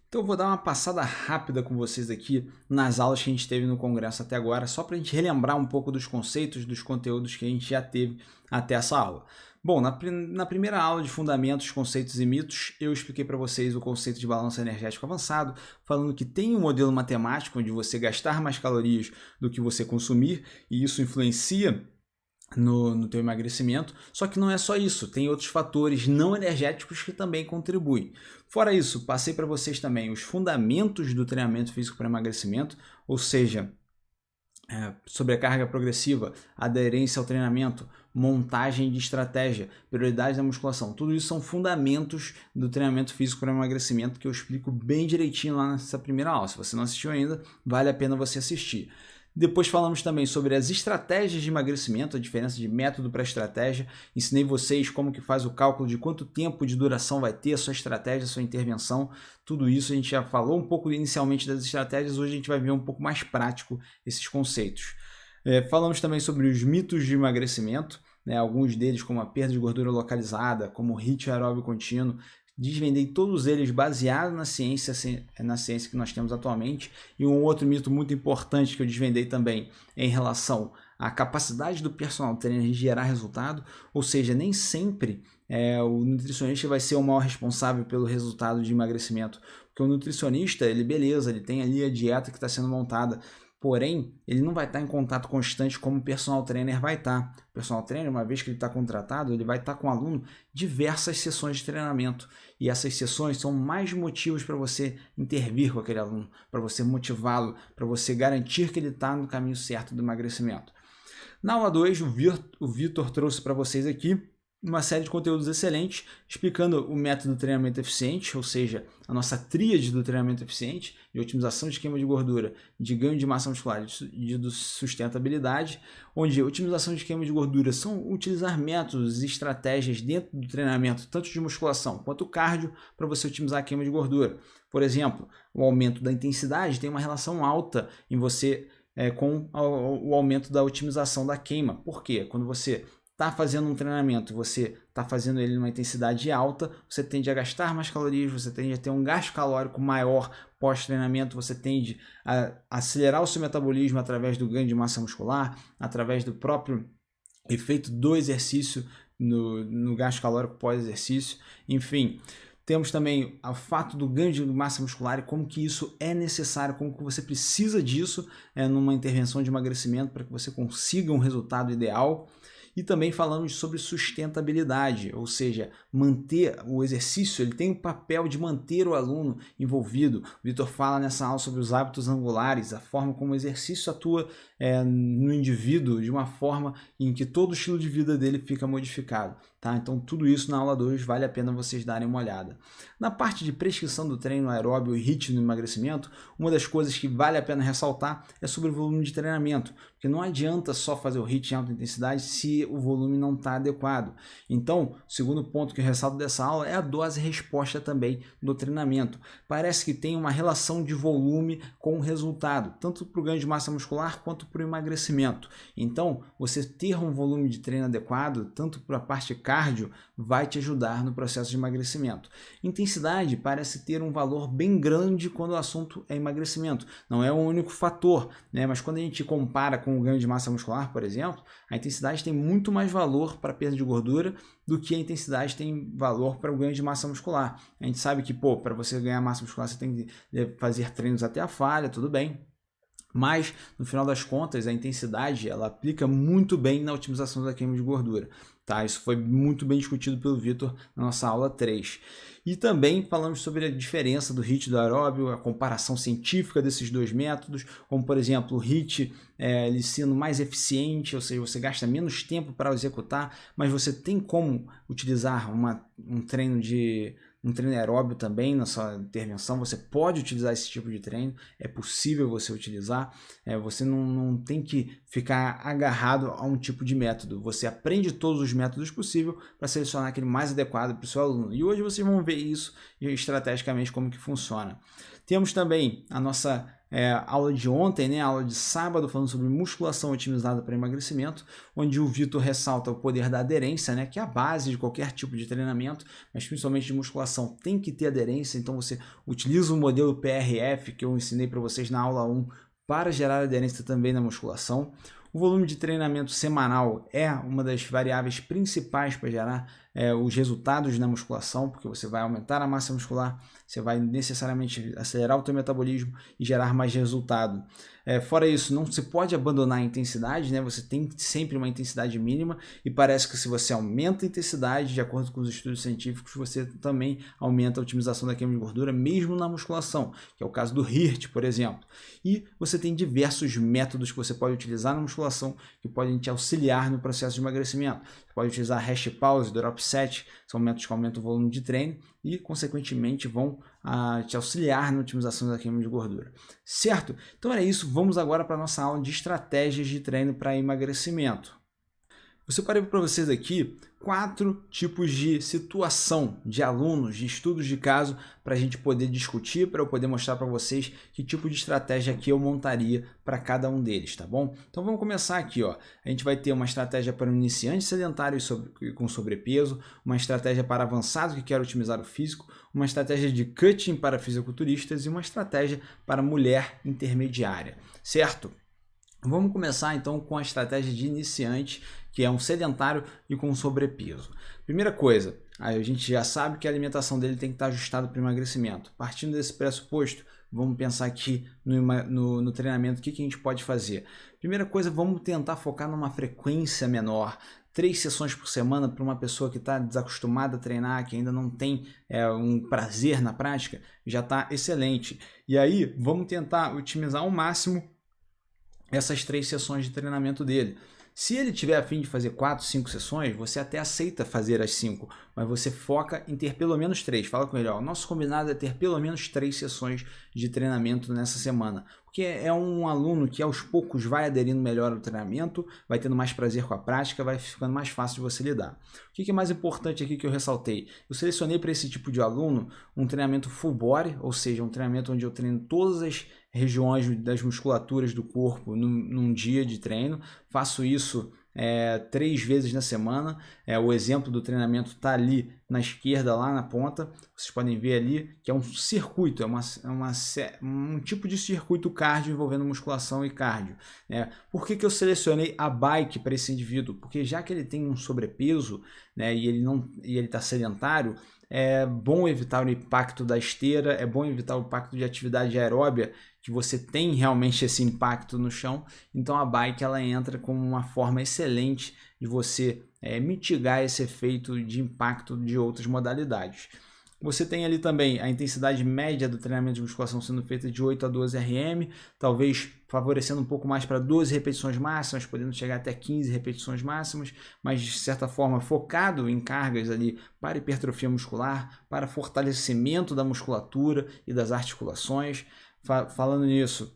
A: Então eu vou dar uma passada rápida com vocês aqui nas aulas que a gente teve no congresso até agora, só para a gente relembrar um pouco dos conceitos, dos conteúdos que a gente já teve até essa aula. Bom, na primeira aula de Fundamentos, Conceitos e Mitos, eu expliquei para vocês o conceito de balanço energético avançado, falando que tem um modelo matemático onde você gastar mais calorias do que você consumir, e isso influencia no teu emagrecimento, só que não é só isso, tem outros fatores não energéticos que também contribuem. Fora isso, passei para vocês também os fundamentos do treinamento físico para emagrecimento, ou seja, sobrecarga progressiva, aderência ao treinamento, montagem de estratégia, prioridades da musculação. Tudo isso são fundamentos do treinamento físico para emagrecimento que eu explico bem direitinho lá nessa primeira aula. Se você não assistiu ainda, vale a pena você assistir. Depois falamos também sobre as estratégias de emagrecimento, a diferença de método para estratégia. Ensinei vocês como que faz o cálculo de quanto tempo de duração vai ter a sua estratégia, a sua intervenção. Tudo isso a gente já falou um pouco inicialmente das estratégias, hoje a gente vai ver um pouco mais prático esses conceitos. Falamos também sobre os mitos de emagrecimento, alguns deles como a perda de gordura localizada, como o HIIT aeróbio contínuo. Desvendei todos eles baseado na ciência que nós temos atualmente. E um outro mito muito importante que eu desvendei também em relação à capacidade do personal trainer de gerar resultado, ou seja, nem sempre o nutricionista vai ser o maior responsável pelo resultado de emagrecimento, porque o nutricionista, ele tem ali a dieta que está sendo montada, Porém, ele não vai estar em contato constante como o personal trainer vai estar. O personal trainer, uma vez que ele está contratado, ele vai estar com o aluno diversas sessões de treinamento. E essas sessões são mais motivos para você intervir com aquele aluno, para você motivá-lo, para você garantir que ele está no caminho certo do emagrecimento. Na aula 2, o Vitor trouxe para vocês aqui uma série de conteúdos excelentes, explicando o método do treinamento eficiente, ou seja, a nossa tríade do treinamento eficiente, de otimização de queima de gordura, de ganho de massa muscular e de sustentabilidade, onde a otimização de queima de gordura são utilizar métodos e estratégias dentro do treinamento, tanto de musculação quanto cardio, para você otimizar a queima de gordura. Por exemplo, o aumento da intensidade tem uma relação alta em você com o aumento da otimização da queima. Por quê? Quando você está fazendo um treinamento, você está fazendo ele numa intensidade alta, você tende a gastar mais calorias, você tende a ter um gasto calórico maior pós-treinamento, você tende a acelerar o seu metabolismo através do ganho de massa muscular, através do próprio efeito do exercício no gasto calórico pós-exercício, enfim. Temos também o fato do ganho de massa muscular e como que isso é necessário, como que você precisa disso numa intervenção de emagrecimento para que você consiga um resultado ideal. E também falamos sobre sustentabilidade, ou seja, manter o exercício, ele tem o papel de manter o aluno envolvido. O Vitor fala nessa aula sobre os hábitos angulares, a forma como o exercício atua no indivíduo de uma forma em que todo o estilo de vida dele fica modificado. Tá? Então tudo isso na aula 2 vale a pena vocês darem uma olhada. Na parte de prescrição do treino aeróbio e HIIT no emagrecimento, uma das coisas que vale a pena ressaltar é sobre o volume de treinamento, porque não adianta só fazer o HIIT em alta intensidade se o volume não está adequado. Então, o segundo ponto que eu ressalto dessa aula é a dose-resposta também do treinamento. Parece que tem uma relação de volume com o resultado, tanto para o ganho de massa muscular quanto para o emagrecimento. Então, você ter um volume de treino adequado, tanto para a parte cardio, vai te ajudar no processo de emagrecimento. Intensidade parece ter um valor bem grande quando o assunto é emagrecimento. Não é o único fator, né? Mas quando a gente compara com o ganho de massa muscular, por exemplo, a intensidade tem muito mais valor para a perda de gordura do que a intensidade tem valor para o ganho de massa muscular. A gente sabe que, para você ganhar massa muscular, você tem que fazer treinos até a falha, tudo bem. Mas, no final das contas, a intensidade ela aplica muito bem na otimização da queima de gordura. Tá? Isso foi muito bem discutido pelo Vitor na nossa aula 3. E também falamos sobre a diferença do HIIT e do aeróbio, a comparação científica desses dois métodos, como, por exemplo, o HIIT ele sendo mais eficiente, ou seja, você gasta menos tempo para executar, mas você tem como utilizar um treino aeróbio também na sua intervenção. Você pode utilizar esse tipo de treino, é possível você utilizar, você não tem que ficar agarrado a um tipo de método, você aprende todos os métodos possíveis para selecionar aquele mais adequado para o seu aluno. E hoje vocês vão ver isso estrategicamente como que funciona. Temos também a nossa aula de ontem, né, a aula de sábado, falando sobre musculação otimizada para emagrecimento, onde o Vitor ressalta o poder da aderência, né, que é a base de qualquer tipo de treinamento, mas principalmente de musculação tem que ter aderência. Então você utiliza o modelo PRF que eu ensinei para vocês na aula 1 para gerar aderência também na musculação. O volume de treinamento semanal é uma das variáveis principais para gerar os resultados na musculação, porque você vai aumentar a massa muscular, você vai necessariamente acelerar o teu metabolismo e gerar mais resultado. Fora isso, não se pode abandonar a intensidade, né? Você tem sempre uma intensidade mínima e parece que se você aumenta a intensidade, de acordo com os estudos científicos, você também aumenta a otimização da queima de gordura, mesmo na musculação, que é o caso do HIIT, por exemplo. E você tem diversos métodos que você pode utilizar na musculação que podem te auxiliar no processo de emagrecimento. Você pode utilizar hash pause, drop set, são métodos que aumentam o volume de treino e, consequentemente, vão te auxiliar na otimização da queima de gordura. Certo? Então era isso, vamos agora para a nossa aula de estratégias de treino para emagrecimento. Eu separei para vocês aqui 4 tipos de situação de alunos, de estudos de caso, para a gente poder discutir, para eu poder mostrar para vocês que tipo de estratégia que eu montaria para cada um deles, tá bom? Então vamos começar aqui, ó. A gente vai ter uma estratégia para um iniciante sedentário com sobrepeso, uma estratégia para avançado que quer otimizar o físico, uma estratégia de cutting para fisiculturistas e uma estratégia para mulher intermediária, certo? Vamos começar então com a estratégia de iniciante, que é um sedentário e com sobrepeso. Primeira coisa, a gente já sabe que a alimentação dele tem que estar ajustada para o emagrecimento. Partindo desse pressuposto, vamos pensar aqui no treinamento, o que a gente pode fazer? Primeira coisa, vamos tentar focar numa frequência menor. 3 sessões por semana para uma pessoa que está desacostumada a treinar, que ainda não tem um prazer na prática, já está excelente. E aí, vamos tentar otimizar ao máximo essas 3 sessões de treinamento dele. Se ele tiver a fim de fazer 4, 5 sessões, você até aceita fazer as 5, mas você foca em ter pelo menos 3. Fala com ele, ó, o nosso combinado é ter pelo menos 3 sessões de treinamento nessa semana. Porque é um aluno que aos poucos vai aderindo melhor ao treinamento, vai tendo mais prazer com a prática, vai ficando mais fácil de você lidar. O que é mais importante aqui que eu ressaltei? Eu selecionei para esse tipo de aluno um treinamento full body, ou seja, um treinamento onde eu treino todas as regiões das musculaturas do corpo num dia de treino. Faço isso 3 vezes na semana. O exemplo do treinamento está ali na esquerda, lá na ponta. Vocês podem ver ali que é um circuito, um tipo de circuito cardio envolvendo musculação e cardio. Por que eu selecionei a bike para esse indivíduo? Porque já que ele tem um sobrepeso, e ele está sedentário, é bom evitar o impacto da esteira, é bom evitar o impacto de atividade aeróbia, que você tem realmente esse impacto no chão. Então a bike ela entra como uma forma excelente de você mitigar esse efeito de impacto de outras modalidades. Você tem ali também a intensidade média do treinamento de musculação sendo feita de 8 a 12 RM, talvez favorecendo um pouco mais para 12 repetições máximas, podendo chegar até 15 repetições máximas, mas de certa forma focado em cargas ali para hipertrofia muscular, para fortalecimento da musculatura e das articulações. Falando nisso,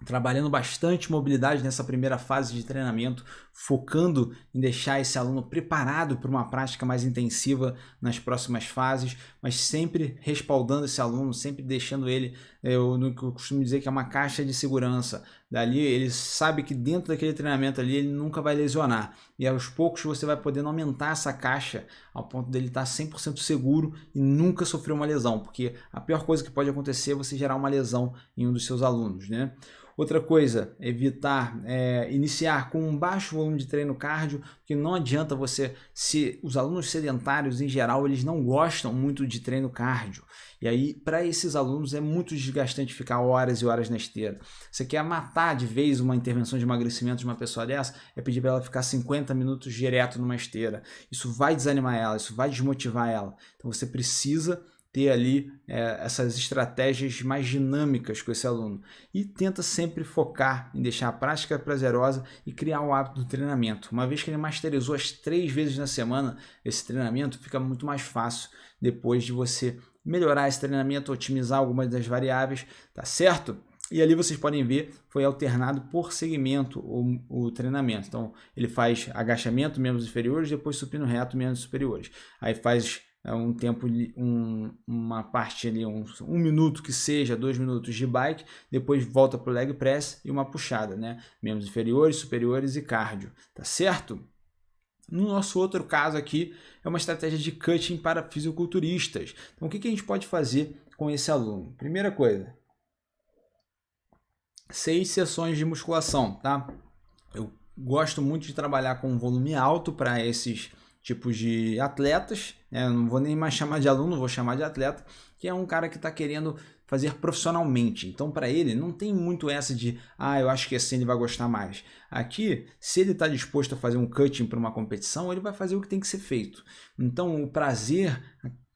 A: trabalhando bastante mobilidade nessa primeira fase de treinamento, focando em deixar esse aluno preparado para uma prática mais intensiva nas próximas fases, mas sempre respaldando esse aluno, sempre deixando ele, no que eu costumo dizer que é uma caixa de segurança. Dali ele sabe que dentro daquele treinamento ali ele nunca vai lesionar, e aos poucos você vai podendo aumentar essa caixa ao ponto dele estar 100% seguro e nunca sofrer uma lesão, porque a pior coisa que pode acontecer é você gerar uma lesão em um dos seus alunos, né? Outra coisa, evitar iniciar com um baixo volume de treino cardio, porque não adianta se os alunos sedentários em geral, eles não gostam muito de treino cardio. E aí, para esses alunos é muito desgastante ficar horas e horas na esteira. Você quer matar de vez uma intervenção de emagrecimento de uma pessoa dessa, é pedir para ela ficar 50 minutos direto numa esteira. Isso vai desanimar ela, isso vai desmotivar ela. Então você precisa ter ali essas estratégias mais dinâmicas com esse aluno. E tenta sempre focar em deixar a prática prazerosa e criar o hábito do treinamento. Uma vez que ele masterizou as 3 vezes na semana esse treinamento, fica muito mais fácil depois de você melhorar esse treinamento, otimizar algumas das variáveis, tá certo? E ali vocês podem ver, foi alternado por segmento o treinamento. Então ele faz agachamento, membros inferiores, depois supino reto, membros superiores. Aí faz um tempo, uma parte ali, um minuto que seja, 2 minutos de bike, depois volta para o leg press e uma puxada, né? Membros inferiores, superiores e cardio, tá certo? No nosso outro caso aqui, é uma estratégia de cutting para fisiculturistas. Então o que a gente pode fazer com esse aluno? Primeira coisa, 6 sessões de musculação, tá? Eu gosto muito de trabalhar com um volume alto para esses tipos de atletas, não vou nem mais chamar de aluno, vou chamar de atleta, que é um cara que está querendo fazer profissionalmente. Então, para ele, não tem muito essa de, eu acho que assim ele vai gostar mais. Aqui, se ele está disposto a fazer um cutting para uma competição, ele vai fazer o que tem que ser feito. Então, o prazer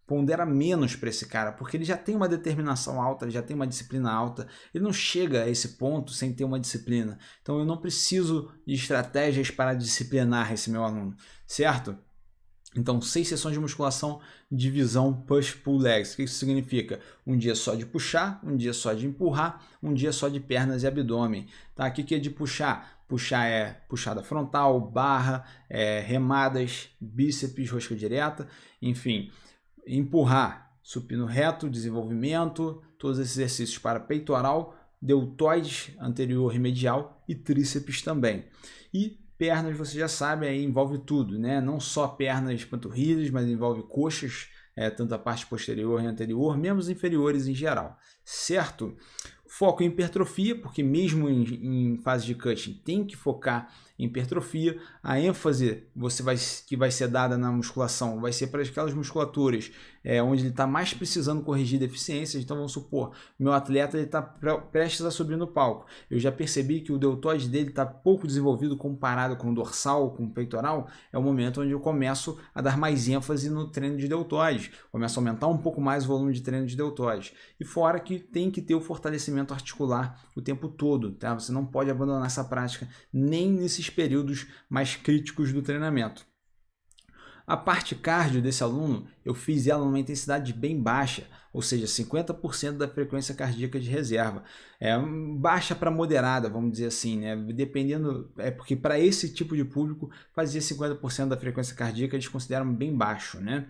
A: pondera menos para esse cara, porque ele já tem uma determinação alta, ele já tem uma disciplina alta, ele não chega a esse ponto sem ter uma disciplina. Então, eu não preciso de estratégias para disciplinar esse meu aluno, certo? Então, 6 sessões de musculação, divisão push-pull legs. O que isso significa? Um dia só de puxar, um dia só de empurrar, um dia só de pernas e abdômen. Tá? O que é de puxar? Puxar é puxada frontal, barra, remadas, bíceps, rosca direta, enfim. Empurrar, supino reto, desenvolvimento, todos esses exercícios para peitoral, deltoides anterior e medial e tríceps também. E pernas, você já sabe, aí envolve tudo, né? Não só pernas, panturrilhas, mas envolve coxas, tanto a parte posterior e anterior, membros inferiores em geral, certo? Foco em hipertrofia, porque mesmo em fase de cutting tem que focar em hipertrofia. A ênfase que vai ser dada na musculação vai ser para aquelas musculaturas onde ele está mais precisando corrigir deficiências. Então vamos supor, meu atleta está prestes a subir no palco. Eu já percebi que o deltoide dele está pouco desenvolvido comparado com o dorsal, com o peitoral. É o momento onde eu começo a dar mais ênfase no treino de deltoide. Começo a aumentar um pouco mais o volume de treino de deltoide. E fora que tem que ter o fortalecimento articular o tempo todo, tá? Você não pode abandonar essa prática nem nesses períodos mais críticos do treinamento. A parte cardio desse aluno, eu fiz ela numa intensidade bem baixa, ou seja, 50% da frequência cardíaca de reserva. Baixa para moderada, vamos dizer assim, né? Dependendo, porque para esse tipo de público, fazer 50% da frequência cardíaca eles consideram bem baixo, né?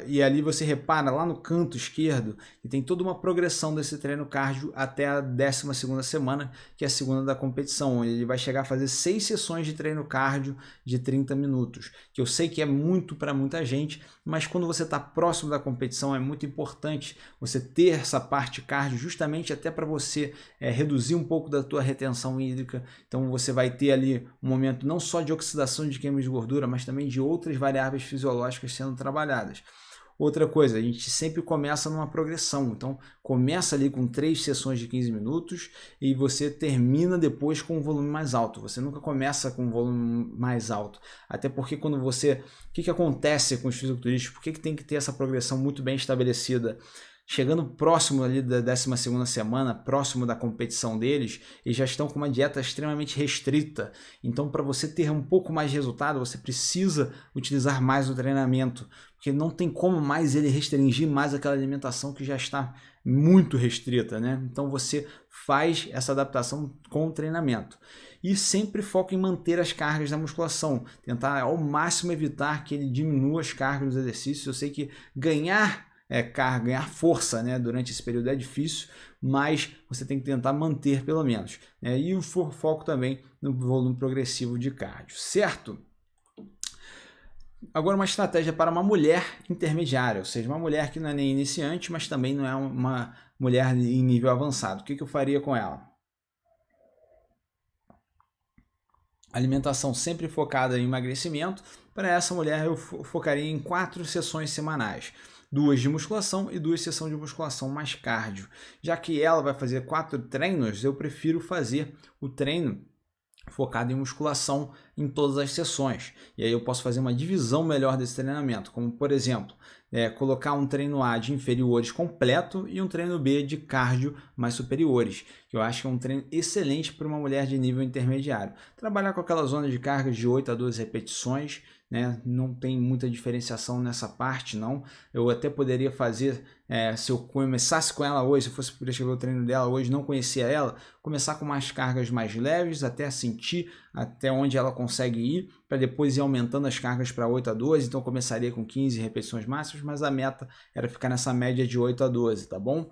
A: E ali você repara lá no canto esquerdo que tem toda uma progressão desse treino cardio até a 12ª semana, que é a segunda da competição, onde ele vai chegar a fazer 6 sessões de treino cardio de 30 minutos, que eu sei que é muito para muita gente, mas quando você está próximo da competição é muito importante você ter essa parte cardio, justamente até para você reduzir um pouco da tua retenção hídrica. Então você vai ter ali um momento não só de oxidação de queima de gordura, mas também de outras variáveis fisiológicas sendo trabalhadas. Outra coisa, a gente sempre começa numa progressão, então começa ali com 3 sessões de 15 minutos e você termina depois com um volume mais alto. Você nunca começa com um volume mais alto, até porque quando você... O que acontece com os fisiculturistas? Por que tem que ter essa progressão muito bem estabelecida? Chegando próximo ali da 12ª semana, próximo da competição deles, eles já estão com uma dieta extremamente restrita. Então, para você ter um pouco mais de resultado, você precisa utilizar mais o treinamento, porque não tem como mais ele restringir mais aquela alimentação que já está muito restrita, né? Então, você faz essa adaptação com o treinamento. E sempre foca em manter as cargas da musculação, tentar ao máximo evitar que ele diminua as cargas dos exercícios. Eu sei que ganhar força, né, durante esse período é difícil, mas você tem que tentar manter pelo menos. E o foco também no volume progressivo de cardio, certo? Agora uma estratégia para uma mulher intermediária, ou seja, uma mulher que não é nem iniciante, mas também não é uma mulher em nível avançado. O que eu faria com ela? Alimentação sempre focada em emagrecimento. Para essa mulher eu focaria em 4 sessões semanais. 2 de musculação e 2 sessões de musculação mais cardio. Já que ela vai fazer 4 treinos, eu prefiro fazer o treino focado em musculação em todas as sessões. E aí eu posso fazer uma divisão melhor desse treinamento, como por exemplo, colocar um treino A de inferiores completo e um treino B de cardio mais superiores, que eu acho que é um treino excelente para uma mulher de nível intermediário. Trabalhar com aquela zona de carga de 8 a 12 repetições, né? Não tem muita diferenciação nessa parte, não. Eu até poderia fazer, se eu começasse com ela hoje, se eu fosse prescrever o treino dela hoje, não conhecia ela, começar com mais cargas mais leves, até sentir até onde ela consegue ir, para depois ir aumentando as cargas para 8 a 12, então eu começaria com 15 repetições máximas, mas a meta era ficar nessa média de 8 a 12, tá bom?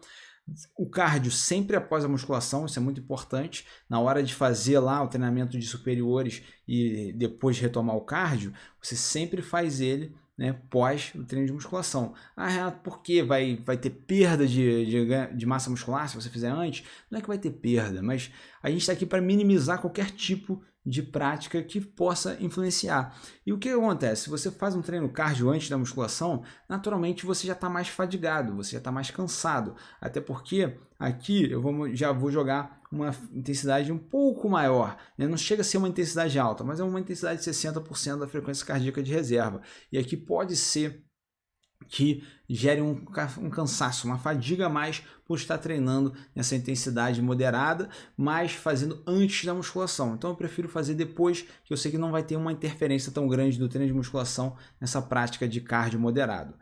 A: O cardio sempre após a musculação, isso é muito importante. Na hora de fazer lá o treinamento de superiores e depois retomar o cardio, você sempre faz ele, né, pós o treino de musculação. Renato, por que vai ter perda de massa muscular se você fizer antes? Não é que vai ter perda, mas a gente está aqui para minimizar qualquer tipo de prática que possa influenciar. E o que acontece? Se você faz um treino cardio antes da musculação, naturalmente você já está mais fadigado, você já está mais cansado. Até porque aqui eu já vou jogar uma intensidade um pouco maior, né? Não chega a ser uma intensidade alta, mas é uma intensidade de 60% da frequência cardíaca de reserva. E aqui pode ser que gere um cansaço, uma fadiga a mais por estar treinando nessa intensidade moderada, mas fazendo antes da musculação. Então eu prefiro fazer depois, que eu sei que não vai ter uma interferência tão grande do treino de musculação nessa prática de cardio moderado.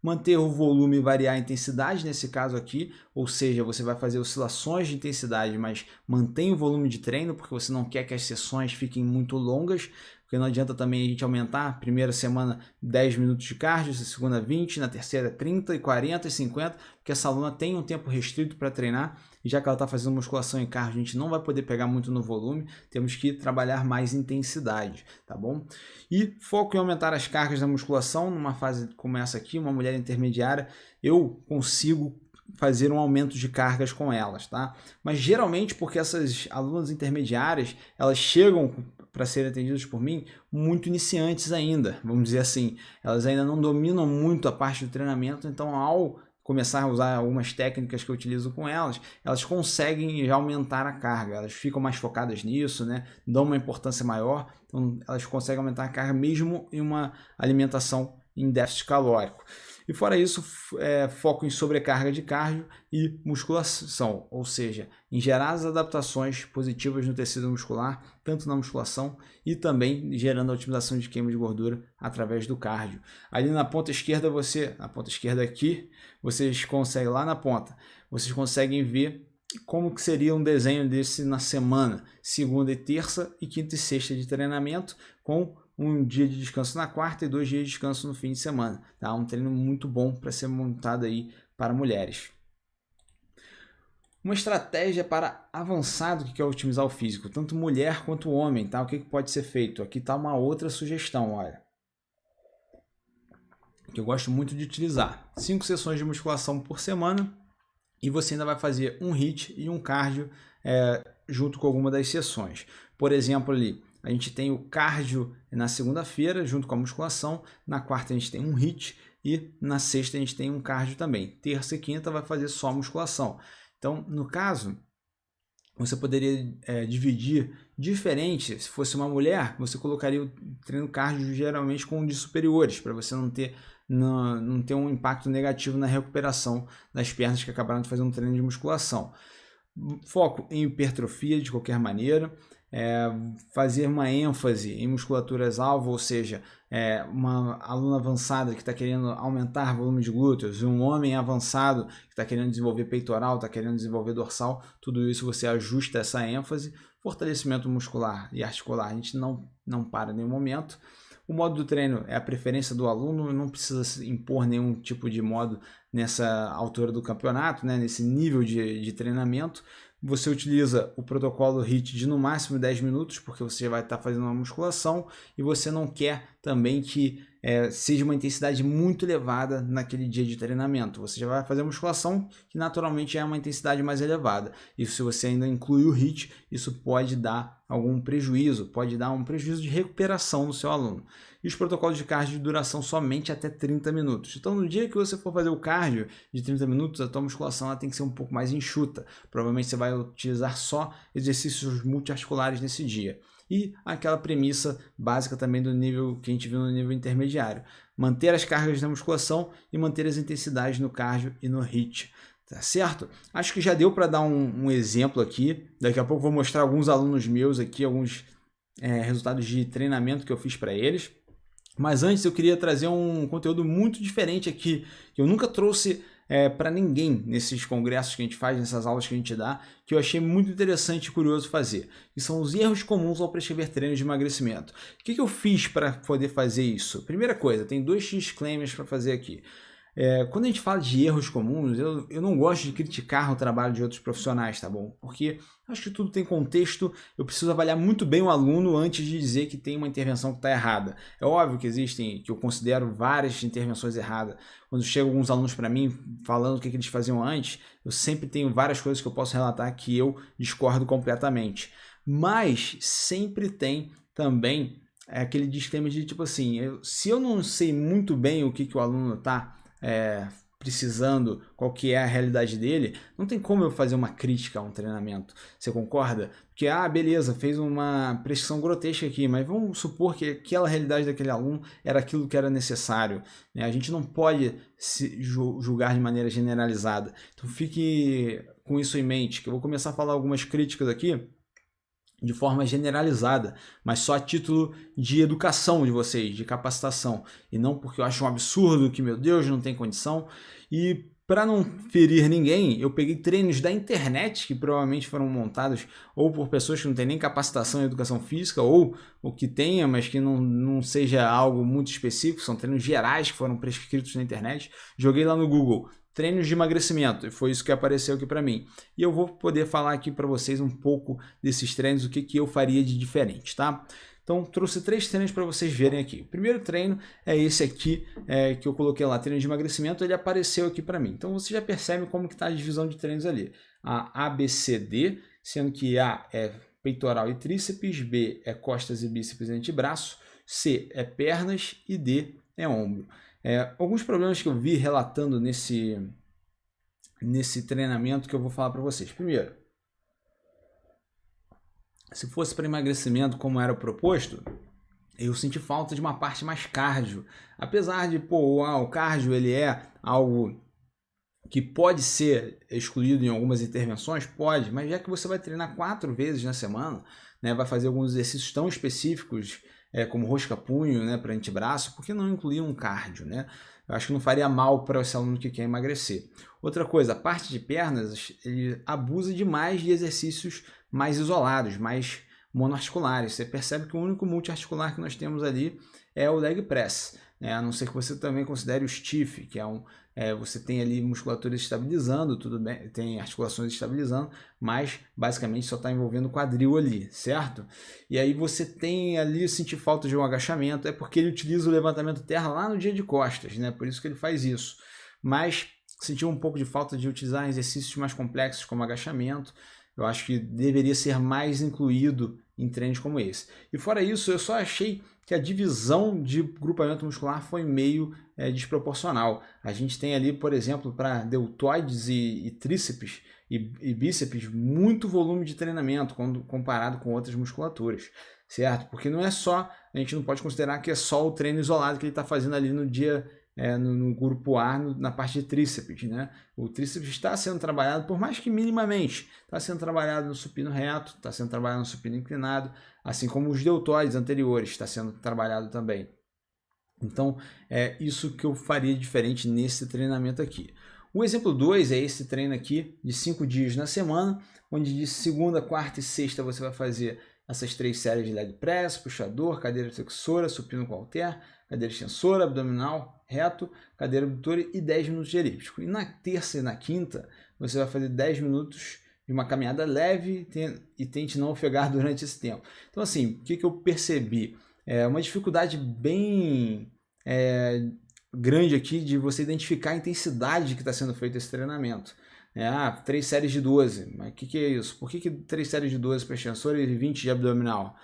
A: Manter o volume e variar a intensidade nesse caso aqui, ou seja, você vai fazer oscilações de intensidade, mas mantém o volume de treino, porque você não quer que as sessões fiquem muito longas, porque não adianta também a gente aumentar, primeira semana 10 minutos de cardio, segunda 20, na terceira 30, 40 e 50, porque essa aluna tem um tempo restrito para treinar, e já que ela está fazendo musculação e cardio, a gente não vai poder pegar muito no volume, temos que trabalhar mais intensidade, tá bom? E foco em aumentar as cargas da musculação, numa fase como essa aqui, uma mulher intermediária, eu consigo fazer um aumento de cargas com elas, tá? Mas geralmente porque essas alunas intermediárias, elas chegam para serem atendidas por mim muito iniciantes ainda, vamos dizer assim. Elas ainda não dominam muito a parte do treinamento, então ao começar a usar algumas técnicas que eu utilizo com elas, elas conseguem já aumentar a carga, elas ficam mais focadas nisso, né? Dão uma importância maior, então elas conseguem aumentar a carga mesmo em uma alimentação em déficit calórico. E fora isso, foco em sobrecarga de cardio e musculação, ou seja, em gerar as adaptações positivas no tecido muscular, tanto na musculação e também gerando a otimização de queima de gordura através do cardio. Ali na ponta esquerda, na ponta esquerda aqui, vocês conseguem, lá na ponta, vocês conseguem ver como que seria um desenho desse na semana, segunda e terça e quinta e sexta de treinamento, com um dia de descanso na quarta e 2 dias de descanso no fim de semana. Tá? Um treino muito bom para ser montado aí para mulheres. Uma estratégia para avançado que quer otimizar o físico, tanto mulher quanto homem, tá? O que pode ser feito? Aqui está uma outra sugestão, olha, que eu gosto muito de utilizar. 5 sessões de musculação por semana e você ainda vai fazer um HIIT e um cardio junto com alguma das sessões. Por exemplo, ali, a gente tem o cardio na segunda-feira, junto com a musculação. Na quarta a gente tem um HIIT e na sexta a gente tem um cardio também. Terça e quinta vai fazer só musculação. Então, no caso, você poderia dividir diferente. Se fosse uma mulher, você colocaria o treino cardio geralmente com de superiores, para você não ter um impacto negativo na recuperação das pernas que acabaram de fazer um treino de musculação. Foco em hipertrofia de qualquer maneira. Fazer uma ênfase em musculaturas-alvo, ou seja, uma aluna avançada que está querendo aumentar volume de glúteos, um homem avançado que está querendo desenvolver peitoral, está querendo desenvolver dorsal, tudo isso você ajusta essa ênfase. Fortalecimento muscular e articular, a gente não para em nenhum momento. O modo do treino é a preferência do aluno, não precisa impor nenhum tipo de modo nessa altura do campeonato, né, nesse nível de treinamento. Você utiliza o protocolo HIIT de no máximo 10 minutos, porque você vai estar fazendo uma musculação e você não quer também que seja uma intensidade muito elevada naquele dia de treinamento. Você já vai fazer musculação que naturalmente é uma intensidade mais elevada. E se você ainda inclui o HIIT, isso pode dar algum prejuízo, pode dar um prejuízo de recuperação no seu aluno. E os protocolos de cardio de duração somente até 30 minutos. Então, no dia que você for fazer o cardio de 30 minutos, a tua musculação ela tem que ser um pouco mais enxuta. Provavelmente você vai utilizar só exercícios multiarticulares nesse dia. E aquela premissa básica também do nível que a gente viu no nível intermediário. Manter as cargas da musculação e manter as intensidades no cardio e no HIIT. Tá certo? Acho que já deu para dar um exemplo aqui. Daqui a pouco vou mostrar alguns alunos meus aqui, alguns resultados de treinamento que eu fiz para eles. Mas antes eu queria trazer um conteúdo muito diferente aqui, que eu nunca trouxe para ninguém nesses congressos que a gente faz, nessas aulas que a gente dá, que eu achei muito interessante e curioso fazer, que são os erros comuns ao prescrever treinos de emagrecimento. O que eu fiz para poder fazer isso? Primeira coisa, tem 2 disclaimers para fazer aqui. Quando a gente fala de erros comuns, eu não gosto de criticar o trabalho de outros profissionais, tá bom? Porque acho que tudo tem contexto, eu preciso avaliar muito bem o aluno antes de dizer que tem uma intervenção que está errada. É óbvio que eu considero várias intervenções erradas. Quando chegam alguns alunos para mim falando o que eles faziam antes, eu sempre tenho várias coisas que eu posso relatar que eu discordo completamente. Mas sempre tem também aquele disclaimer de tipo assim, se eu não sei muito bem o que o aluno está precisando, qual que é a realidade dele, não tem como eu fazer uma crítica a um treinamento. Você concorda? Porque, beleza, fez uma prescrição grotesca aqui, mas vamos supor que aquela realidade daquele aluno era aquilo que era necessário, né? A gente não pode se julgar de maneira generalizada. Então fique com isso em mente, que eu vou começar a falar algumas críticas aqui de forma generalizada, mas só a título de educação de vocês, de capacitação, e não porque eu acho um absurdo que, meu Deus, não tem condição. E para não ferir ninguém, eu peguei treinos da internet que provavelmente foram montados ou por pessoas que não têm nem capacitação em educação física, ou o que tenha, mas que não seja algo muito específico, são treinos gerais que foram prescritos na internet. Joguei lá no Google treinos de emagrecimento, e foi isso que apareceu aqui para mim. E eu vou poder falar aqui para vocês um pouco desses treinos, o que eu faria de diferente, tá? Então, trouxe 3 treinos para vocês verem aqui. O primeiro treino é esse aqui, que eu coloquei lá, treino de emagrecimento, ele apareceu aqui para mim. Então, você já percebe como que está a divisão de treinos ali. A ABCD, sendo que A é peitoral e tríceps, B é costas e bíceps e antebraço, C é pernas e D é ombro. Alguns problemas que eu vi relatando nesse treinamento que eu vou falar para vocês. Primeiro, se fosse para emagrecimento como era o proposto, eu senti falta de uma parte mais cardio. Apesar de, o cardio ele é algo que pode ser excluído em algumas intervenções, pode, mas já que você vai treinar 4 vezes na semana, né, vai fazer alguns exercícios tão específicos, como rosca-punho, né, para antebraço, por que não incluir um cardio, né? Eu acho que não faria mal para esse aluno que quer emagrecer. Outra coisa, a parte de pernas, ele abusa demais de exercícios mais isolados, mais monoarticulares. Você percebe que o único multiarticular que nós temos ali é o leg press, né? A não ser que você também considere o stiff, que você tem ali musculatura estabilizando, tudo bem, tem articulações estabilizando, mas basicamente só está envolvendo o quadril ali, certo? E aí você tem ali, sentir falta de um agachamento, é porque ele utiliza o levantamento terra lá no dia de costas, né? Por isso que ele faz isso. Mas sentiu um pouco de falta de utilizar exercícios mais complexos como agachamento. Eu acho que deveria ser mais incluído em treinos como esse. E fora isso, eu só achei que a divisão de grupamento muscular foi meio desproporcional. A gente tem ali, por exemplo, para deltoides e tríceps e bíceps, muito volume de treinamento quando comparado com outras musculaturas, certo? Porque não é só, a gente não pode considerar que é só o treino isolado que ele está fazendo ali no dia, no grupo A, na parte de tríceps, né? O tríceps está sendo trabalhado, por mais que minimamente, está sendo trabalhado no supino reto, está sendo trabalhado no supino inclinado, assim como os deltoides anteriores está sendo trabalhado também. Então, é isso que eu faria diferente nesse treinamento aqui. O exemplo 2 é esse treino aqui de 5 dias na semana, onde de segunda, quarta e sexta você vai fazer essas 3 séries de leg press, puxador, cadeira flexora, supino com halter, cadeira extensora, abdominal reto, cadeira abdutora e 10 minutos de elíptico. E na terça e na quinta você vai fazer 10 minutos de uma caminhada leve e tente não ofegar durante esse tempo. Então assim, o que eu percebi? Uma dificuldade bem grande aqui de você identificar a intensidade que está sendo feito esse treinamento. 3 séries de 12, mas o que é isso? Por que 3 séries de 12 para extensora e 20 de abdominal?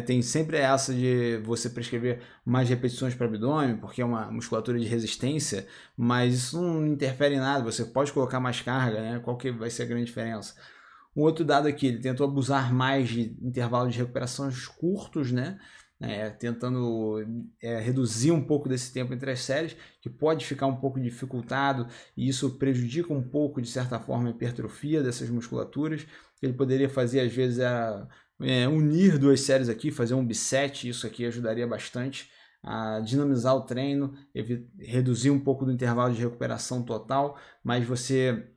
A: Tem sempre essa de você prescrever mais repetições para abdômen, porque é uma musculatura de resistência, mas isso não interfere em nada, você pode colocar mais carga, né? Qual que vai ser a grande diferença? Um outro dado aqui, ele tentou abusar mais de intervalos de recuperações curtos, né? Tentando reduzir um pouco desse tempo entre as séries, que pode ficar um pouco dificultado e isso prejudica um pouco, de certa forma, a hipertrofia dessas musculaturas. Ele poderia fazer, às vezes, unir 2 séries aqui, fazer um biset, isso aqui ajudaria bastante a dinamizar o treino, reduzir um pouco do intervalo de recuperação total, mas você...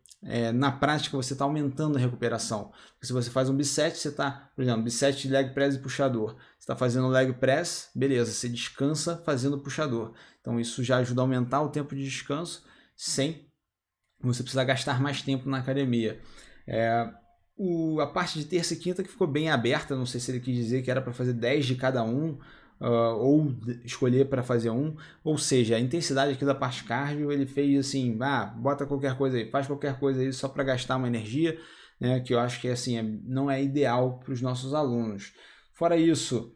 A: na prática você está aumentando a recuperação. Porque se você faz um biset, você está, por exemplo, biset de leg press e puxador. Você está fazendo leg press, beleza, você descansa fazendo puxador. Então isso já ajuda a aumentar o tempo de descanso sem você precisar gastar mais tempo na academia. A parte de terça e quinta que ficou bem aberta, não sei se ele quis dizer que era para fazer 10 de cada um, ou escolher para fazer um, ou seja, a intensidade aqui da parte cardio ele fez assim, bota qualquer coisa aí, faz qualquer coisa aí só para gastar uma energia, né, que eu acho que assim, não é ideal para os nossos alunos. Fora isso,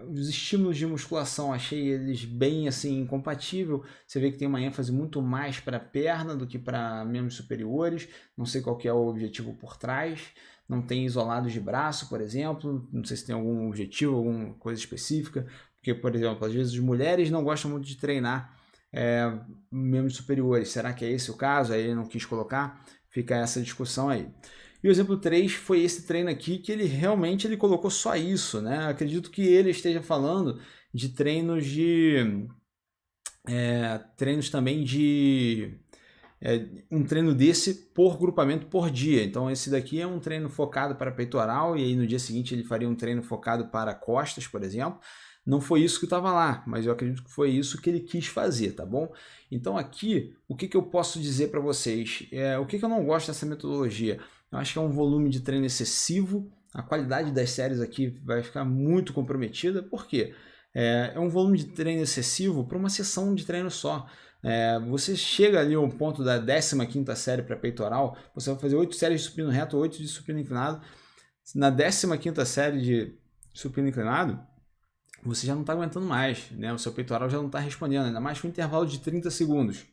A: os estímulos de musculação, achei eles bem assim, incompatível. Você vê que tem uma ênfase muito mais para a perna do que para membros superiores, não sei qual que é o objetivo por trás. Não tem isolados de braço, por exemplo, não sei se tem algum objetivo, alguma coisa específica, porque, por exemplo, às vezes as mulheres não gostam muito de treinar membros superiores, será que é esse o caso? Aí ele não quis colocar, fica essa discussão aí. E o exemplo 3 foi esse treino aqui, que ele realmente colocou só isso, né? Acredito que ele esteja falando de treinos também de... um treino desse por grupamento por dia. Então esse daqui é um treino focado para peitoral e aí no dia seguinte ele faria um treino focado para costas, por exemplo. Não foi isso que estava lá, mas eu acredito que foi isso que ele quis fazer, tá bom? Então aqui, o que eu posso dizer para vocês? O que eu não gosto dessa metodologia? Eu acho que é um volume de treino excessivo, a qualidade das séries aqui vai ficar muito comprometida. Por quê? É um volume de treino excessivo para uma sessão de treino só. Você chega ali ao ponto da 15ª série para peitoral, você vai fazer 8 séries de supino reto, 8 de supino inclinado. na 15ª série de supino inclinado, você já não está aguentando mais, né? O seu peitoral já não está respondendo, ainda mais com um intervalo de 30 segundos.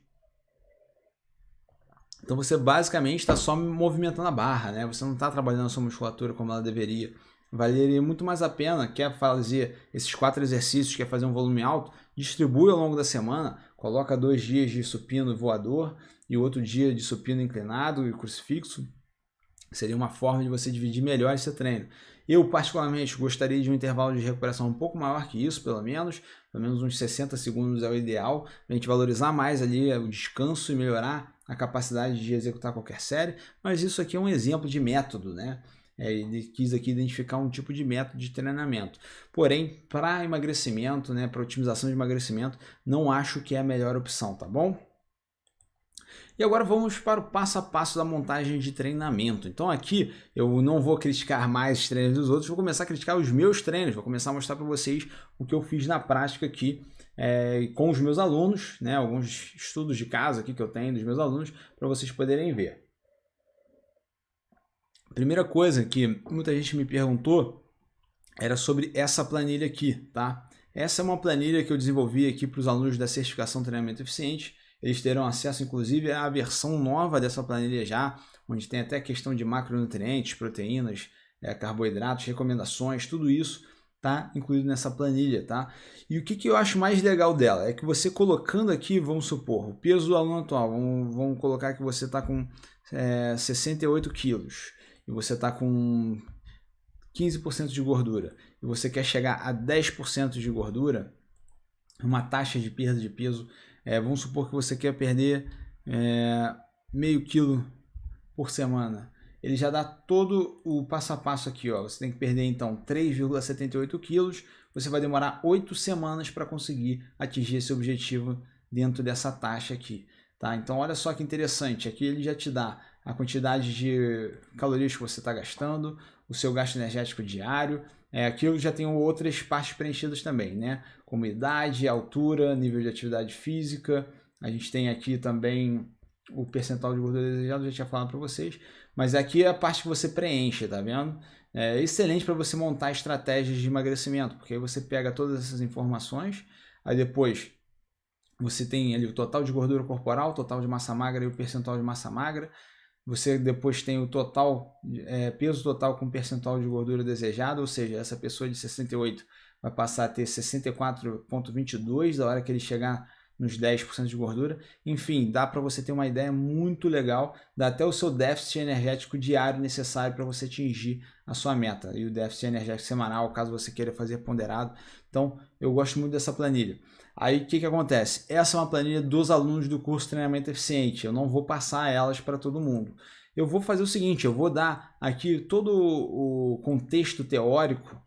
A: Então você basicamente está só movimentando a barra, né? Você não está trabalhando a sua musculatura como ela deveria. Valeria muito mais a pena, quer fazer esses 4 exercícios, quer fazer um volume alto, distribui ao longo da semana, coloca 2 dias de supino voador e outro dia de supino inclinado e crucifixo. Seria uma forma de você dividir melhor esse treino. Eu, particularmente, gostaria de um intervalo de recuperação um pouco maior que isso, pelo menos uns 60 segundos é o ideal, para a gente valorizar mais ali o descanso e melhorar a capacidade de executar qualquer série, mas isso aqui é um exemplo de método, né? Ele quis aqui identificar um tipo de método de treinamento. Porém, para emagrecimento, né, para otimização de emagrecimento, não acho que é a melhor opção, tá bom? E agora vamos para o passo a passo da montagem de treinamento. Então aqui eu não vou criticar mais os treinos dos outros, vou começar a criticar os meus treinos, vou começar a mostrar para vocês o que eu fiz na prática aqui com os meus alunos, né, alguns estudos de caso aqui que eu tenho dos meus alunos, para vocês poderem ver. Primeira coisa que muita gente me perguntou era sobre essa planilha aqui, tá? Essa é uma planilha que eu desenvolvi aqui para os alunos da certificação Treinamento Eficiente. Eles terão acesso, inclusive, à versão nova dessa planilha já, onde tem até questão de macronutrientes, proteínas, carboidratos, recomendações, tudo isso está incluído nessa planilha, tá? E o que eu acho mais legal dela é que você colocando aqui, vamos supor, o peso do aluno atual, vamos colocar que você está com 68 quilos e você está com 15% de gordura e você quer chegar a 10% de gordura, uma taxa de perda de peso, vamos supor que você quer perder meio quilo por semana. Ele já dá todo o passo a passo aqui, ó. Você tem que perder então 3,78 quilos. Você vai demorar 8 semanas para conseguir atingir esse objetivo dentro dessa taxa aqui, tá? Então olha só que interessante. Aqui ele já te dá a quantidade de calorias que você está gastando, o seu gasto energético diário. Aqui eu já tenho outras partes preenchidas também, né? Como idade, altura, nível de atividade física. A gente tem aqui também o percentual de gordura desejado, já tinha falado para vocês. Mas aqui é a parte que você preenche, tá vendo? É excelente para você montar estratégias de emagrecimento, porque aí você pega todas essas informações, aí depois você tem ali o total de gordura corporal, o total de massa magra e o percentual de massa magra. Você depois tem o total, peso total com percentual de gordura desejado, ou seja, essa pessoa de 68 vai passar a ter 64,22 da hora que ele chegar nos 10% de gordura. Enfim, dá para você ter uma ideia muito legal, dá até o seu déficit energético diário necessário para você atingir a sua meta. E o déficit energético semanal, caso você queira fazer ponderado. Então, eu gosto muito dessa planilha. Aí, o que acontece? Essa é uma planilha dos alunos do curso Treinamento Eficiente. Eu não vou passar elas para todo mundo. Eu vou fazer o seguinte, eu vou dar aqui todo o contexto teórico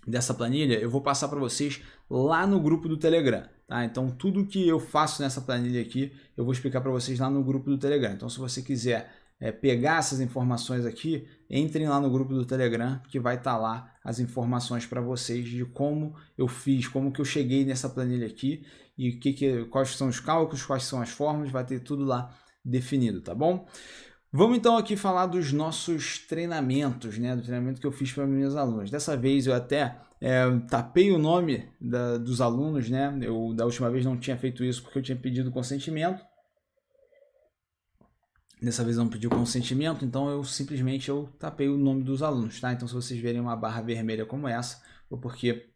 A: dessa planilha, eu vou passar para vocês lá no grupo do Telegram, tá? Então tudo que eu faço nessa planilha aqui, eu vou explicar para vocês lá no grupo do Telegram. Então se você quiser pegar essas informações aqui, entrem lá no grupo do Telegram, que vai estar lá as informações para vocês de como eu fiz, como que eu cheguei nessa planilha aqui e quais são os cálculos, quais são as fórmulas, vai ter tudo lá definido, tá bom? Vamos então aqui falar dos nossos treinamentos, né? Do treinamento que eu fiz para meus alunos. Dessa vez eu até tapei o nome dos alunos, né? Eu da última vez não tinha feito isso porque eu tinha pedido consentimento. Dessa vez eu não pedi o consentimento, então eu simplesmente tapei o nome dos alunos, tá? Então se vocês verem uma barra vermelha como essa, foi porque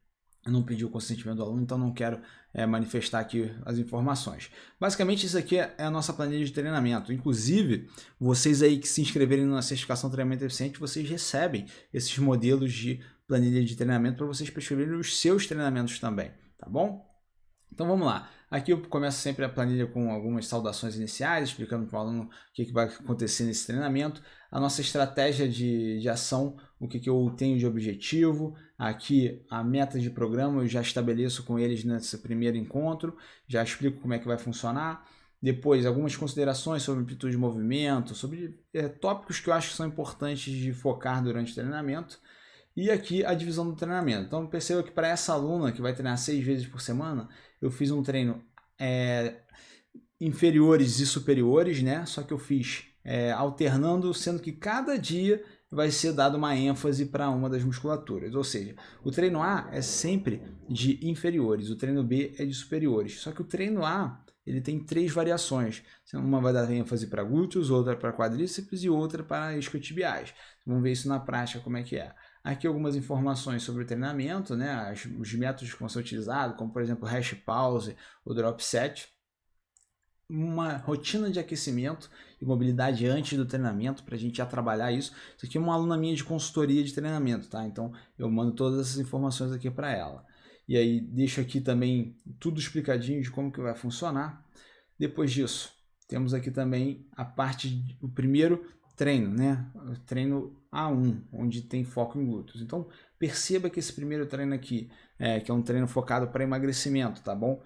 A: eu não pedi o consentimento do aluno, então não quero manifestar aqui as informações. Basicamente, isso aqui é a nossa planilha de treinamento. Inclusive, vocês aí que se inscreverem na certificação Treinamento Eficiente, vocês recebem esses modelos de planilha de treinamento para vocês prescreverem os seus treinamentos também, tá bom? Então vamos lá. Aqui eu começo sempre a planilha com algumas saudações iniciais, explicando para o aluno o que vai acontecer nesse treinamento, a nossa estratégia de ação, o que eu tenho de objetivo, aqui a meta de programa eu já estabeleço com eles nesse primeiro encontro, já explico como é que vai funcionar, depois algumas considerações sobre amplitude de movimento, sobre tópicos que eu acho que são importantes de focar durante o treinamento, e aqui a divisão do treinamento. Então perceba que para essa aluna que vai treinar 6 vezes por semana, eu fiz um treino inferiores e superiores, né? Só que eu fiz alternando, sendo que cada dia vai ser dado uma ênfase para uma das musculaturas. Ou seja, o treino A é sempre de inferiores, o treino B é de superiores. Só que o treino A ele tem 3 variações. Uma vai dar ênfase para glúteos, outra para quadríceps e outra para isquiotibiais. Vamos ver isso na prática como é que é. Aqui algumas informações sobre o treinamento, né? Os métodos que vão ser utilizados, como por exemplo hash pause ou drop set. Uma rotina de aquecimento e mobilidade antes do treinamento para a gente já trabalhar isso. Isso aqui é uma aluna minha de consultoria de treinamento, tá? Então eu mando todas essas informações aqui para ela. E aí deixo aqui também tudo explicadinho de como que vai funcionar. Depois disso, temos aqui também a parte, o primeiro treino, né? O treino A1, onde tem foco em glúteos. Então perceba que esse primeiro treino aqui, que é um treino focado para emagrecimento, tá bom?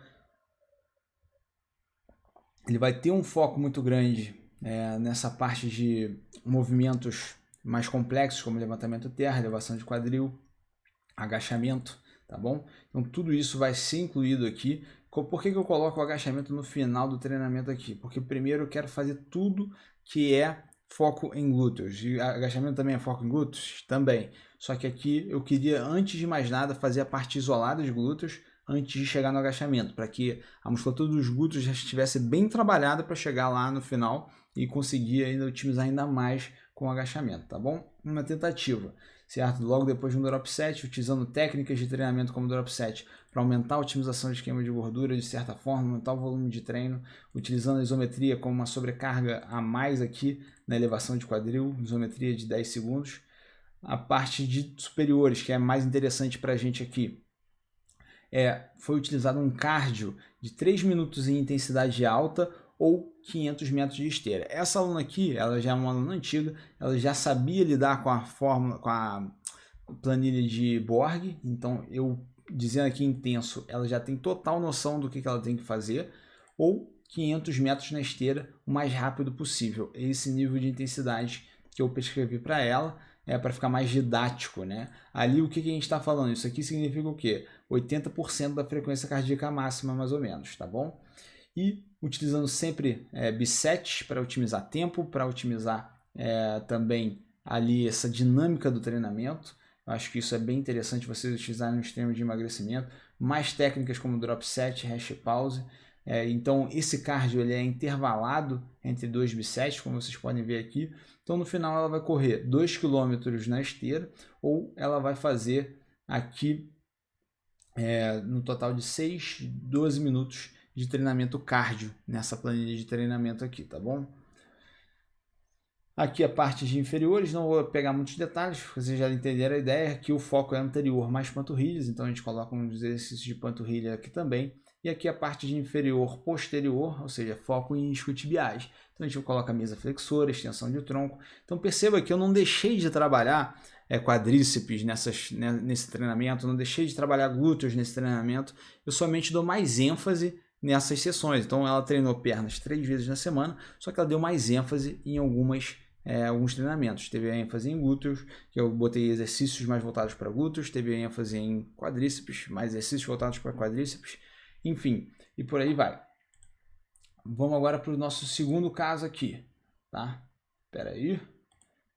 A: Ele vai ter um foco muito grande nessa parte de movimentos mais complexos, como levantamento terra, elevação de quadril, agachamento, tá bom? Então tudo isso vai ser incluído aqui. Por que eu coloco o agachamento no final do treinamento aqui? Porque primeiro eu quero fazer tudo que é foco em glúteos. E agachamento também é foco em glúteos? Também. Só que aqui eu queria, antes de mais nada, fazer a parte isolada de glúteos antes de chegar no agachamento, para que a musculatura dos glúteos já estivesse bem trabalhada para chegar lá no final e conseguir ainda otimizar ainda mais com o agachamento, tá bom? Uma tentativa, certo? Logo depois de um drop set, utilizando técnicas de treinamento como drop set para aumentar a otimização de queima de gordura de certa forma, aumentar o volume de treino, utilizando a isometria como uma sobrecarga a mais aqui na elevação de quadril, isometria de 10 segundos. A parte de superiores, que é mais interessante para a gente aqui, foi utilizado um cardio de 3 minutos em intensidade alta ou 500 metros de esteira. Essa aluna aqui, ela já é uma aluna antiga, ela já sabia lidar com a fórmula, com a planilha de Borg, então eu dizendo aqui intenso, ela já tem total noção do que ela tem que fazer, ou 500 metros na esteira o mais rápido possível. Esse nível de intensidade que eu prescrevi para ela, para ficar mais didático, né? Ali o que a gente está falando? Isso aqui significa o quê? 80% da frequência cardíaca máxima, mais ou menos, tá bom? E utilizando sempre bisets para otimizar tempo, para otimizar também ali essa dinâmica do treinamento. Eu acho que isso é bem interessante vocês utilizarem nos treinos de emagrecimento. Mais técnicas como drop set, hash pause. Então esse cardio ele é intervalado entre 2 bisets, como vocês podem ver aqui. Então no final ela vai correr 2 km na esteira, ou ela vai fazer aqui no total de 6, 12 minutos de treinamento cardio nessa planilha de treinamento aqui, tá bom? Aqui a parte de inferiores, não vou pegar muitos detalhes, vocês já entenderam a ideia. Aqui o foco é anterior mais panturrilhas, então a gente coloca uns exercícios de panturrilha aqui também. E aqui a parte de inferior posterior, ou seja, foco em isquiotibiais. Então a gente coloca a mesa flexora, extensão de tronco. Então perceba que eu não deixei de trabalhar quadríceps nesse treinamento, não deixei de trabalhar glúteos nesse treinamento, eu somente dou mais ênfase nessas sessões. Então ela treinou pernas 3 vezes na semana, só que ela deu mais ênfase em alguns treinamentos. Teve a ênfase em glúteos, que eu botei exercícios mais voltados para glúteos, teve a ênfase em quadríceps, mais exercícios voltados para quadríceps, enfim, e por aí vai. Vamos agora para o nosso segundo caso aqui, tá? Espera aí,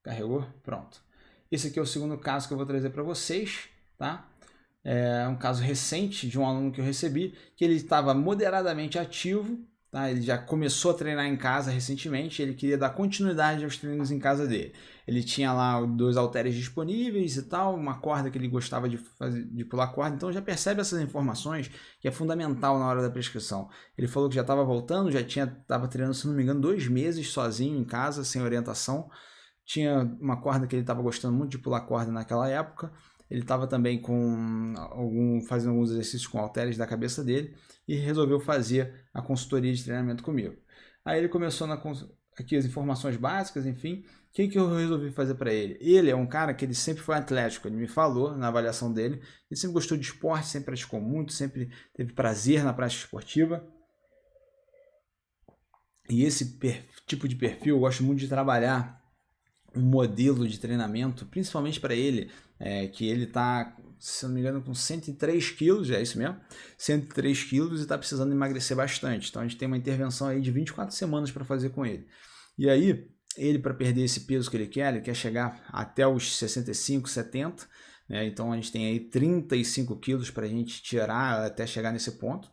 A: carregou, pronto. Esse aqui é o segundo caso que eu vou trazer para vocês, tá? É um caso recente de um aluno que eu recebi, que ele estava moderadamente ativo, tá? Ele já começou a treinar em casa recentemente, ele queria dar continuidade aos treinos em casa dele. Ele tinha lá 2 halteres disponíveis e tal, uma corda que ele gostava de pular corda, então já percebe essas informações que é fundamental na hora da prescrição. Ele falou que já estava voltando, estava treinando, se não me engano, 2 meses sozinho em casa, sem orientação. Tinha uma corda que ele estava gostando muito de pular corda naquela época. Ele estava também fazendo alguns exercícios com halteres da cabeça dele e resolveu fazer a consultoria de treinamento comigo. Aí ele começou aqui as informações básicas, enfim. O que eu resolvi fazer para ele? Ele é um cara que ele sempre foi atlético, ele me falou na avaliação dele. Ele sempre gostou de esporte, sempre praticou muito, sempre teve prazer na prática esportiva. E esse tipo de perfil eu gosto muito de trabalhar um modelo de treinamento, principalmente para ele, que ele está, se não me engano, com 103 quilos, é isso mesmo? 103 quilos e está precisando emagrecer bastante. Então a gente tem uma intervenção aí de 24 semanas para fazer com ele. E aí, ele para perder esse peso que ele quer chegar até os 65, 70, né? Então a gente tem aí 35 quilos para a gente tirar até chegar nesse ponto.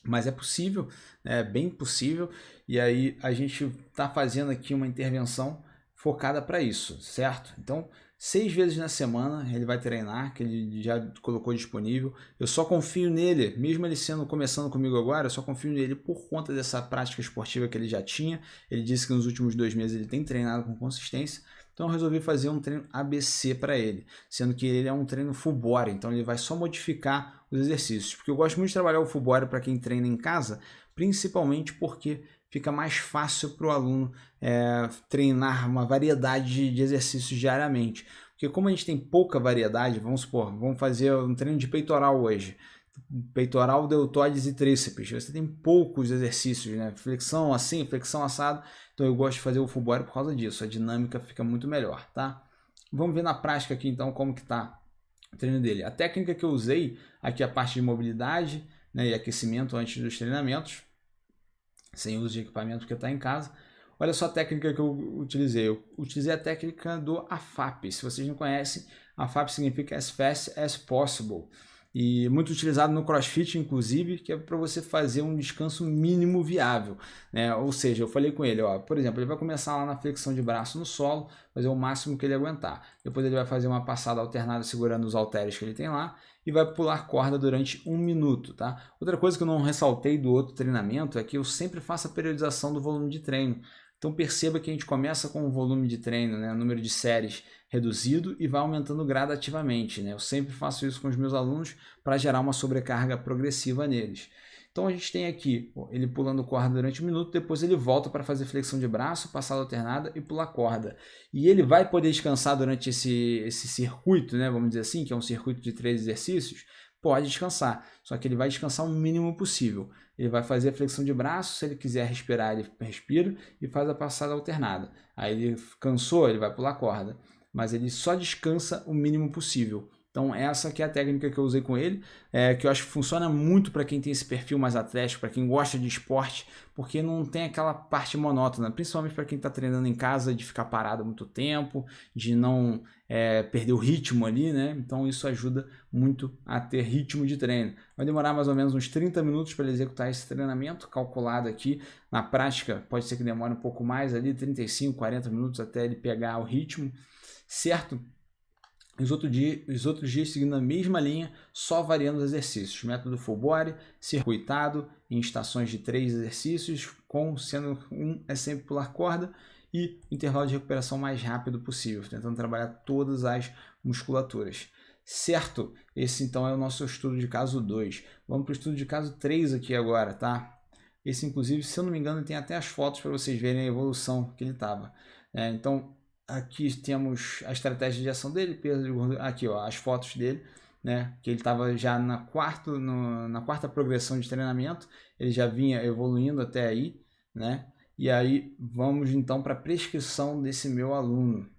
A: Mas é possível, é bem possível, e aí a gente está fazendo aqui uma intervenção focada para isso, certo? Então, 6 vezes na semana ele vai treinar, que ele já colocou disponível. Eu só confio nele, mesmo ele começando comigo agora, eu só confio nele por conta dessa prática esportiva que ele já tinha. Ele disse que nos últimos 2 meses ele tem treinado com consistência. Então eu resolvi fazer um treino ABC para ele, sendo que ele é um treino full body, então ele vai só modificar os exercícios. Porque eu gosto muito de trabalhar o full body para quem treina em casa, principalmente porque fica mais fácil para o aluno treinar uma variedade de exercícios diariamente. Porque como a gente tem pouca variedade, vamos supor, vamos fazer um treino de peitoral hoje. Peitoral, deltoides e tríceps. Você tem poucos exercícios, né? Flexão assim, flexão assado. Então eu gosto de fazer o full body por causa disso. A dinâmica fica muito melhor, tá? Vamos ver na prática aqui então como que tá o treino dele. A técnica que eu usei aqui é a parte de mobilidade, né, e aquecimento antes dos treinamentos, sem uso de equipamento porque está em casa. Olha só a técnica que eu utilizei. Eu utilizei a técnica do AFAP. Se vocês não conhecem, AFAP significa As Fast As Possible. E muito utilizado no CrossFit, inclusive, que é para você fazer um descanso mínimo viável, né? Ou seja, eu falei com ele, ó, por exemplo, ele vai começar lá na flexão de braço no solo, fazer o máximo que ele aguentar. Depois ele vai fazer uma passada alternada segurando os halteres que ele tem lá e vai pular corda durante 1 minuto, tá? Outra coisa que eu não ressaltei do outro treinamento é que eu sempre faço a periodização do volume de treino. Então perceba que a gente começa com um volume de treino, né, número de séries reduzido e vai aumentando gradativamente, né? Eu sempre faço isso com os meus alunos para gerar uma sobrecarga progressiva neles. Então a gente tem aqui ele pulando corda durante 1 minuto, depois ele volta para fazer flexão de braço, passada alternada e pular corda. E ele vai poder descansar durante esse circuito, né, vamos dizer assim, que é um circuito de 3 exercícios. Pode descansar, só que ele vai descansar o mínimo possível. Ele vai fazer a flexão de braço, se ele quiser respirar, ele respira e faz a passada alternada. Aí ele cansou, ele vai pular corda, mas ele só descansa o mínimo possível. Então essa que é a técnica que eu usei com ele, que eu acho que funciona muito para quem tem esse perfil mais atlético, para quem gosta de esporte, porque não tem aquela parte monótona, principalmente para quem está treinando em casa, de ficar parado muito tempo, de não perder o ritmo ali, né? Então isso ajuda muito a ter ritmo de treino. Vai demorar mais ou menos uns 30 minutos para ele executar esse treinamento, calculado aqui. Na prática pode ser que demore um pouco mais ali, 35, 40 minutos até ele pegar o ritmo, certo? Os outros dias seguindo a mesma linha, só variando os exercícios. Método full body, circuitado, em estações de 3 exercícios, sendo um é sempre pular corda e intervalo de recuperação mais rápido possível, tentando trabalhar todas as musculaturas. Certo? Esse então é o nosso estudo de caso 2. Vamos para o estudo de caso 3 aqui agora, tá? Esse inclusive, se eu não me engano, tem até as fotos para vocês verem a evolução que ele estava. Então, aqui temos a estratégia de ação dele, perda de gordura, aqui ó, as fotos dele, né, que ele estava já na quarta progressão de treinamento, ele já vinha evoluindo até aí, né, e aí vamos então para a prescrição desse meu aluno.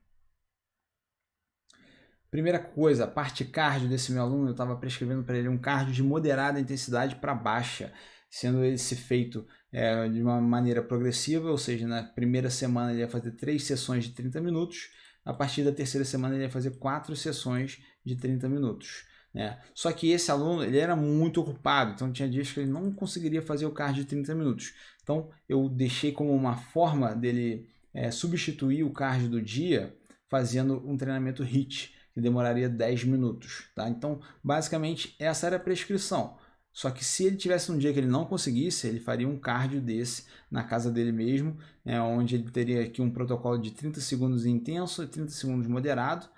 A: Primeira coisa, a parte cardio desse meu aluno, eu estava prescrevendo para ele um cardio de moderada intensidade para baixa, sendo esse feito de uma maneira progressiva, ou seja, na primeira semana ele ia fazer 3 sessões de 30 minutos, a partir da terceira semana ele ia fazer 4 sessões de 30 minutos. Né? Só que esse aluno ele era muito ocupado, então tinha dias que ele não conseguiria fazer o cardio de 30 minutos. Então eu deixei como uma forma dele substituir o cardio do dia fazendo um treinamento HIIT, que demoraria 10 minutos. Tá? Então basicamente essa era a prescrição. Só que se ele tivesse um dia que ele não conseguisse, ele faria um cardio desse na casa dele mesmo, onde ele teria aqui um protocolo de 30 segundos intenso e 30 segundos moderado,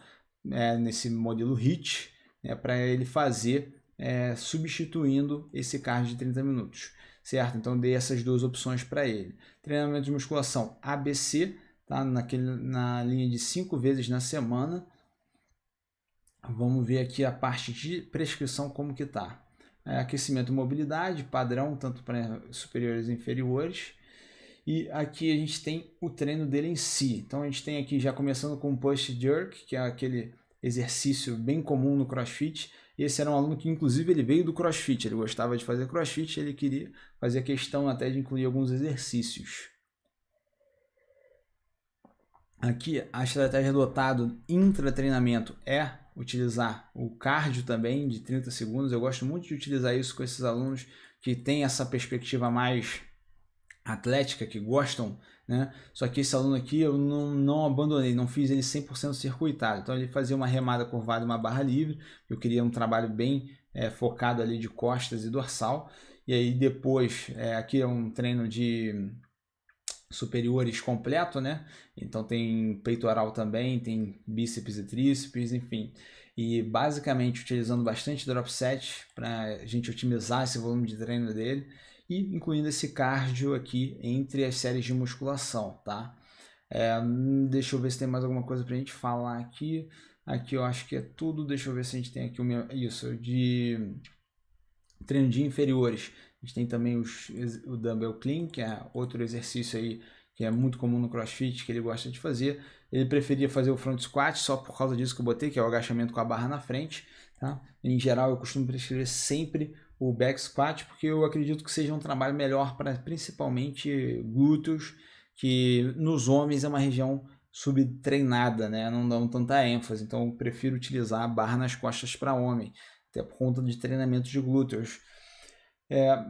A: nesse modelo HIIT, para ele fazer substituindo esse cardio de 30 minutos, certo? Então dei essas duas opções para ele. Treinamento de musculação ABC, tá? Na linha de 5 vezes na semana. Vamos ver aqui a parte de prescrição como que está. Aquecimento e mobilidade, padrão, tanto para superiores e inferiores. E aqui a gente tem o treino dele em si. Então a gente tem aqui já começando com o push jerk, que é aquele exercício bem comum no CrossFit. Esse era um aluno que inclusive ele veio do CrossFit, ele gostava de fazer CrossFit, ele queria fazer questão até de incluir alguns exercícios. Aqui, a estratégia adotada intra-treinamento é utilizar o cardio também, de 30 segundos. Eu gosto muito de utilizar isso com esses alunos que têm essa perspectiva mais atlética, que gostam, né? Só que esse aluno aqui eu não abandonei, não fiz ele 100% circuitado. Então ele fazia uma remada curvada e uma barra livre. Eu queria um trabalho bem focado ali de costas e dorsal. E aí depois, aqui é um treino de superiores completo, né? Então tem peitoral também, tem bíceps e tríceps, enfim. E basicamente utilizando bastante drop set para a gente otimizar esse volume de treino dele e incluindo esse cardio aqui entre as séries de musculação, tá? Deixa eu ver se tem mais alguma coisa para a gente falar aqui. Aqui eu acho que é tudo. Deixa eu ver se a gente tem aqui isso de treino de inferiores. A gente tem também o dumbbell clean, que é outro exercício aí que é muito comum no CrossFit, que ele gosta de fazer. Ele preferia fazer o front squat, só por causa disso que eu botei, que é o agachamento com a barra na frente, tá? Em geral, eu costumo prescrever sempre o back squat, porque eu acredito que seja um trabalho melhor para principalmente glúteos, que nos homens é uma região subtreinada, né? Não dão tanta ênfase, então eu prefiro utilizar a barra nas costas para homem, até por conta de treinamento de glúteos.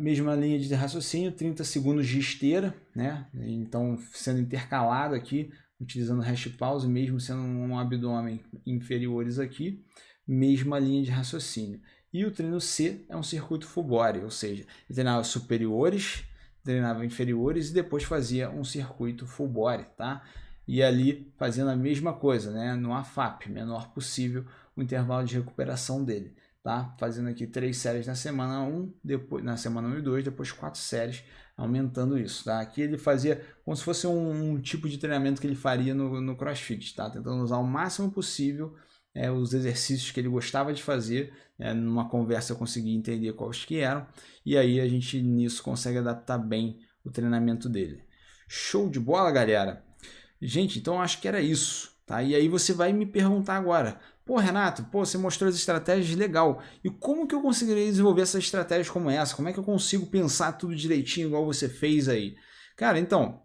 A: Mesma linha de raciocínio, 30 segundos de esteira, né? Então sendo intercalado aqui, utilizando hash pause, mesmo sendo um abdômen inferiores aqui, mesma linha de raciocínio. E o treino C é um circuito full body, ou seja, ele treinava superiores, treinava inferiores e depois fazia um circuito full body, tá? E ali fazendo a mesma coisa, né? No AFAP, menor possível o intervalo de recuperação dele. Tá? Fazendo aqui 3 séries na semana 1, depois na semana 1 e 2, depois 4 séries, aumentando isso, tá? Aqui ele fazia como se fosse um tipo de treinamento que ele faria no CrossFit, tá? Tentando usar o máximo possível os exercícios que ele gostava de fazer. Numa conversa eu consegui entender quais que eram, e aí a gente nisso consegue adaptar bem o treinamento dele. Show de bola, galera! Gente, então acho que era isso, tá? E aí você vai me perguntar agora: pô, Renato, você mostrou as estratégias, legal. E como que eu conseguiria desenvolver essas estratégias como essa? Como é que eu consigo pensar tudo direitinho igual você fez aí? Cara, então,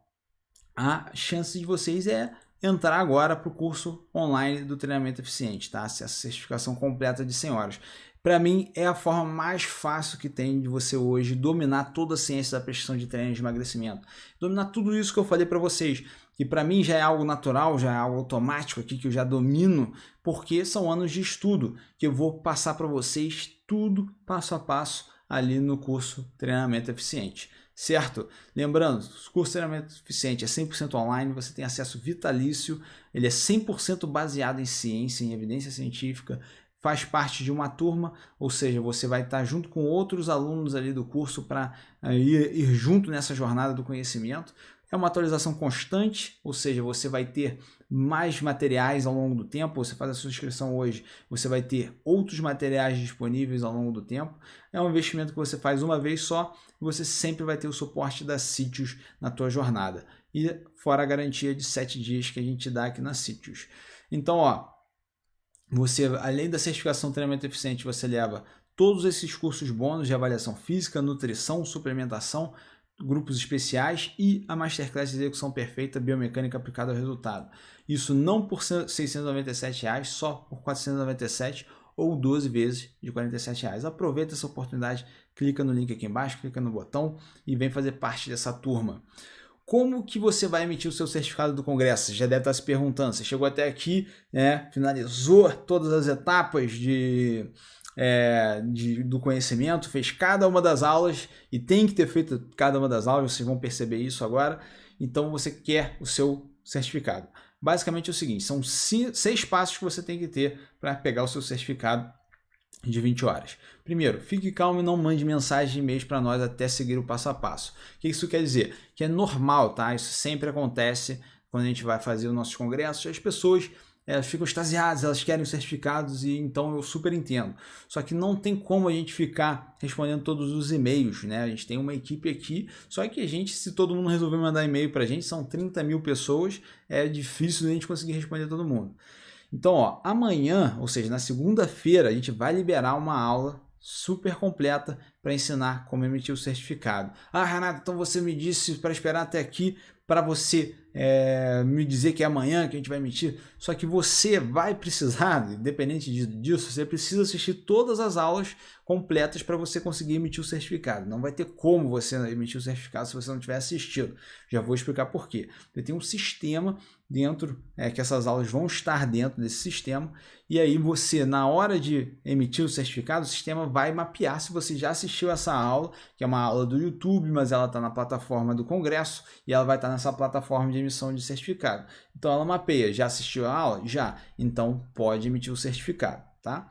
A: a chance de vocês é entrar agora para o curso online do treinamento eficiente, tá? Essa certificação completa de 100 horas. Para mim, é a forma mais fácil que tem de você hoje dominar toda a ciência da prescrição de treino de emagrecimento. Dominar tudo isso que eu falei para vocês, que para mim já é algo natural, já é algo automático aqui, que eu já domino, porque são anos de estudo, que eu vou passar para vocês tudo passo a passo ali no curso Treinamento Eficiente. Certo? Lembrando, o curso de treinamento eficiente é 100% online, você tem acesso vitalício, ele é 100% baseado em ciência, em evidência científica, faz parte de uma turma, ou seja, você vai estar junto com outros alunos ali do curso para ir junto nessa jornada do conhecimento. É uma atualização constante, ou seja, você vai ter mais materiais ao longo do tempo. Você faz a sua inscrição hoje, você vai ter outros materiais disponíveis ao longo do tempo. É um investimento que você faz uma vez só e você sempre vai ter o suporte da Sítios na tua jornada. E fora a garantia de 7 dias que a gente dá aqui na Sítios. Então, você, além da certificação de treinamento eficiente, você leva todos esses cursos bônus de avaliação física, nutrição, suplementação, grupos especiais e a Masterclass de Execução Perfeita, Biomecânica aplicada ao resultado. Isso não por R$ 697, só por R$ 497 ou 12 vezes de R$ 47. Aproveita essa oportunidade, clica no link aqui embaixo, clica no botão e vem fazer parte dessa turma. Como que você vai emitir o seu certificado do congresso? Você já deve estar se perguntando. Você chegou até aqui, finalizou todas as etapas do conhecimento, fez cada uma das aulas e tem que ter feito cada uma das aulas, vocês vão perceber isso agora. Então você quer o seu certificado. Basicamente é o seguinte, são 6 passos que você tem que ter para pegar o seu certificado de 20 horas. Primeiro, fique calmo e não mande mensagem de e-mail para nós até seguir o passo a passo. O que isso quer dizer? Que é normal, tá? Isso sempre acontece quando a gente vai fazer os nossos congressos. As pessoas ficam extasiadas, elas querem os certificados e então eu super entendo. Só que não tem como a gente ficar respondendo todos os e-mails, né? A gente tem uma equipe aqui, só que a gente, se todo mundo resolver mandar e-mail para a gente, são 30 mil pessoas, é difícil a gente conseguir responder todo mundo. Então, amanhã, ou seja, na segunda-feira, a gente vai liberar uma aula super completa para ensinar como emitir o certificado. Ah, Renato, então você me disse para esperar até aqui. para você me dizer que é amanhã que a gente vai emitir, só que você vai precisar, independente disso, você precisa assistir todas as aulas completas para você conseguir emitir o certificado. Não vai ter como você emitir o certificado se você não tiver assistido. Já vou explicar por quê. Você tem um sistema dentro, que essas aulas vão estar dentro desse sistema, e aí você, na hora de emitir o certificado, o sistema vai mapear se você já assistiu essa aula, que é uma aula do YouTube, mas ela está na plataforma do Congresso, e ela vai estar nessa plataforma de emissão de certificado. Então ela mapeia, já assistiu a aula? Já. Então pode emitir o certificado, tá?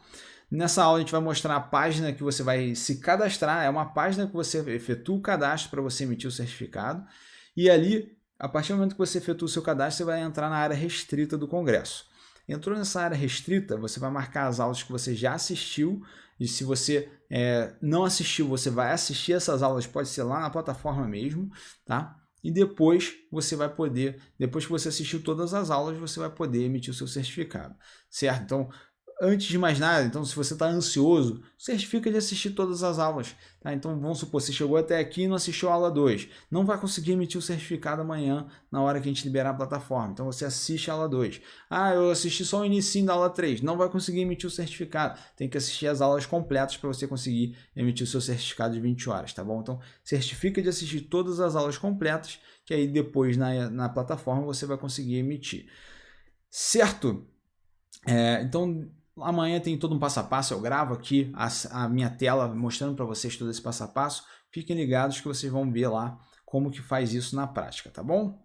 A: Nessa aula a gente vai mostrar a página que você vai se cadastrar, é uma página que você efetua o cadastro para você emitir o certificado, e ali, a partir do momento que você efetua o seu cadastro, você vai entrar na área restrita do Congresso. Entrou nessa área restrita, você vai marcar as aulas que você já assistiu, e se você não assistiu, você vai assistir essas aulas, pode ser lá na plataforma mesmo, tá? E depois você vai poder, depois que você assistiu todas as aulas, você vai poder emitir o seu certificado, certo? Então, antes de mais nada, então, se você está ansioso, certifica de assistir todas as aulas, tá? Então, vamos supor, você chegou até aqui e não assistiu a aula 2. Não vai conseguir emitir o certificado amanhã, na hora que a gente liberar a plataforma. Então, você assiste a aula 2. Ah, eu assisti só o início da aula 3. Não vai conseguir emitir o certificado. Tem que assistir as aulas completas para você conseguir emitir o seu certificado de 20 horas, tá bom? Então, certifica de assistir todas as aulas completas, que aí depois na plataforma você vai conseguir emitir. Certo? Então, amanhã tem todo um passo a passo, eu gravo aqui a minha tela mostrando para vocês todo esse passo a passo. Fiquem ligados que vocês vão ver lá como que faz isso na prática, tá bom?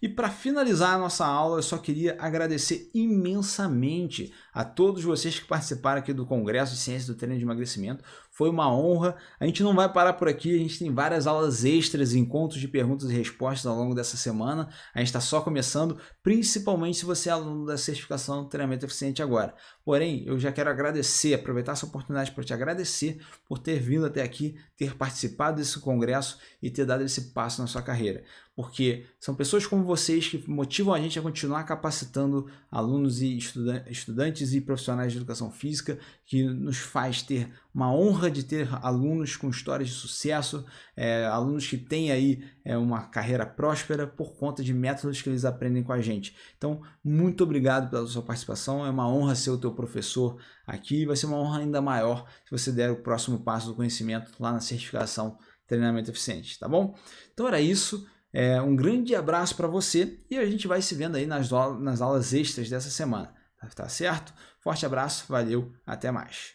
A: E para finalizar a nossa aula, eu só queria agradecer imensamente a todos vocês que participaram aqui do Congresso de Ciência do Treino de Emagrecimento. Foi uma honra. A gente não vai parar por aqui, a gente tem várias aulas extras, encontros de perguntas e respostas ao longo dessa semana. A gente está só começando, principalmente se você é aluno da certificação de treinamento eficiente agora. Porém, eu já quero agradecer, aproveitar essa oportunidade para te agradecer por ter vindo até aqui, ter participado desse congresso e ter dado esse passo na sua carreira. Porque são pessoas como vocês que motivam a gente a continuar capacitando alunos e estudantes e profissionais de educação física, que nos faz ter uma honra de ter alunos com histórias de sucesso, alunos que têm aí uma carreira próspera por conta de métodos que eles aprendem com a gente. Então, muito obrigado pela sua participação, é uma honra ser o teu professor aqui, vai ser uma honra ainda maior se você der o próximo passo do conhecimento lá na certificação Treinamento Eficiente, tá bom? Então era isso. Um grande abraço para você e a gente vai se vendo aí nas aulas extras dessa semana, tá certo? Forte abraço, valeu, até mais.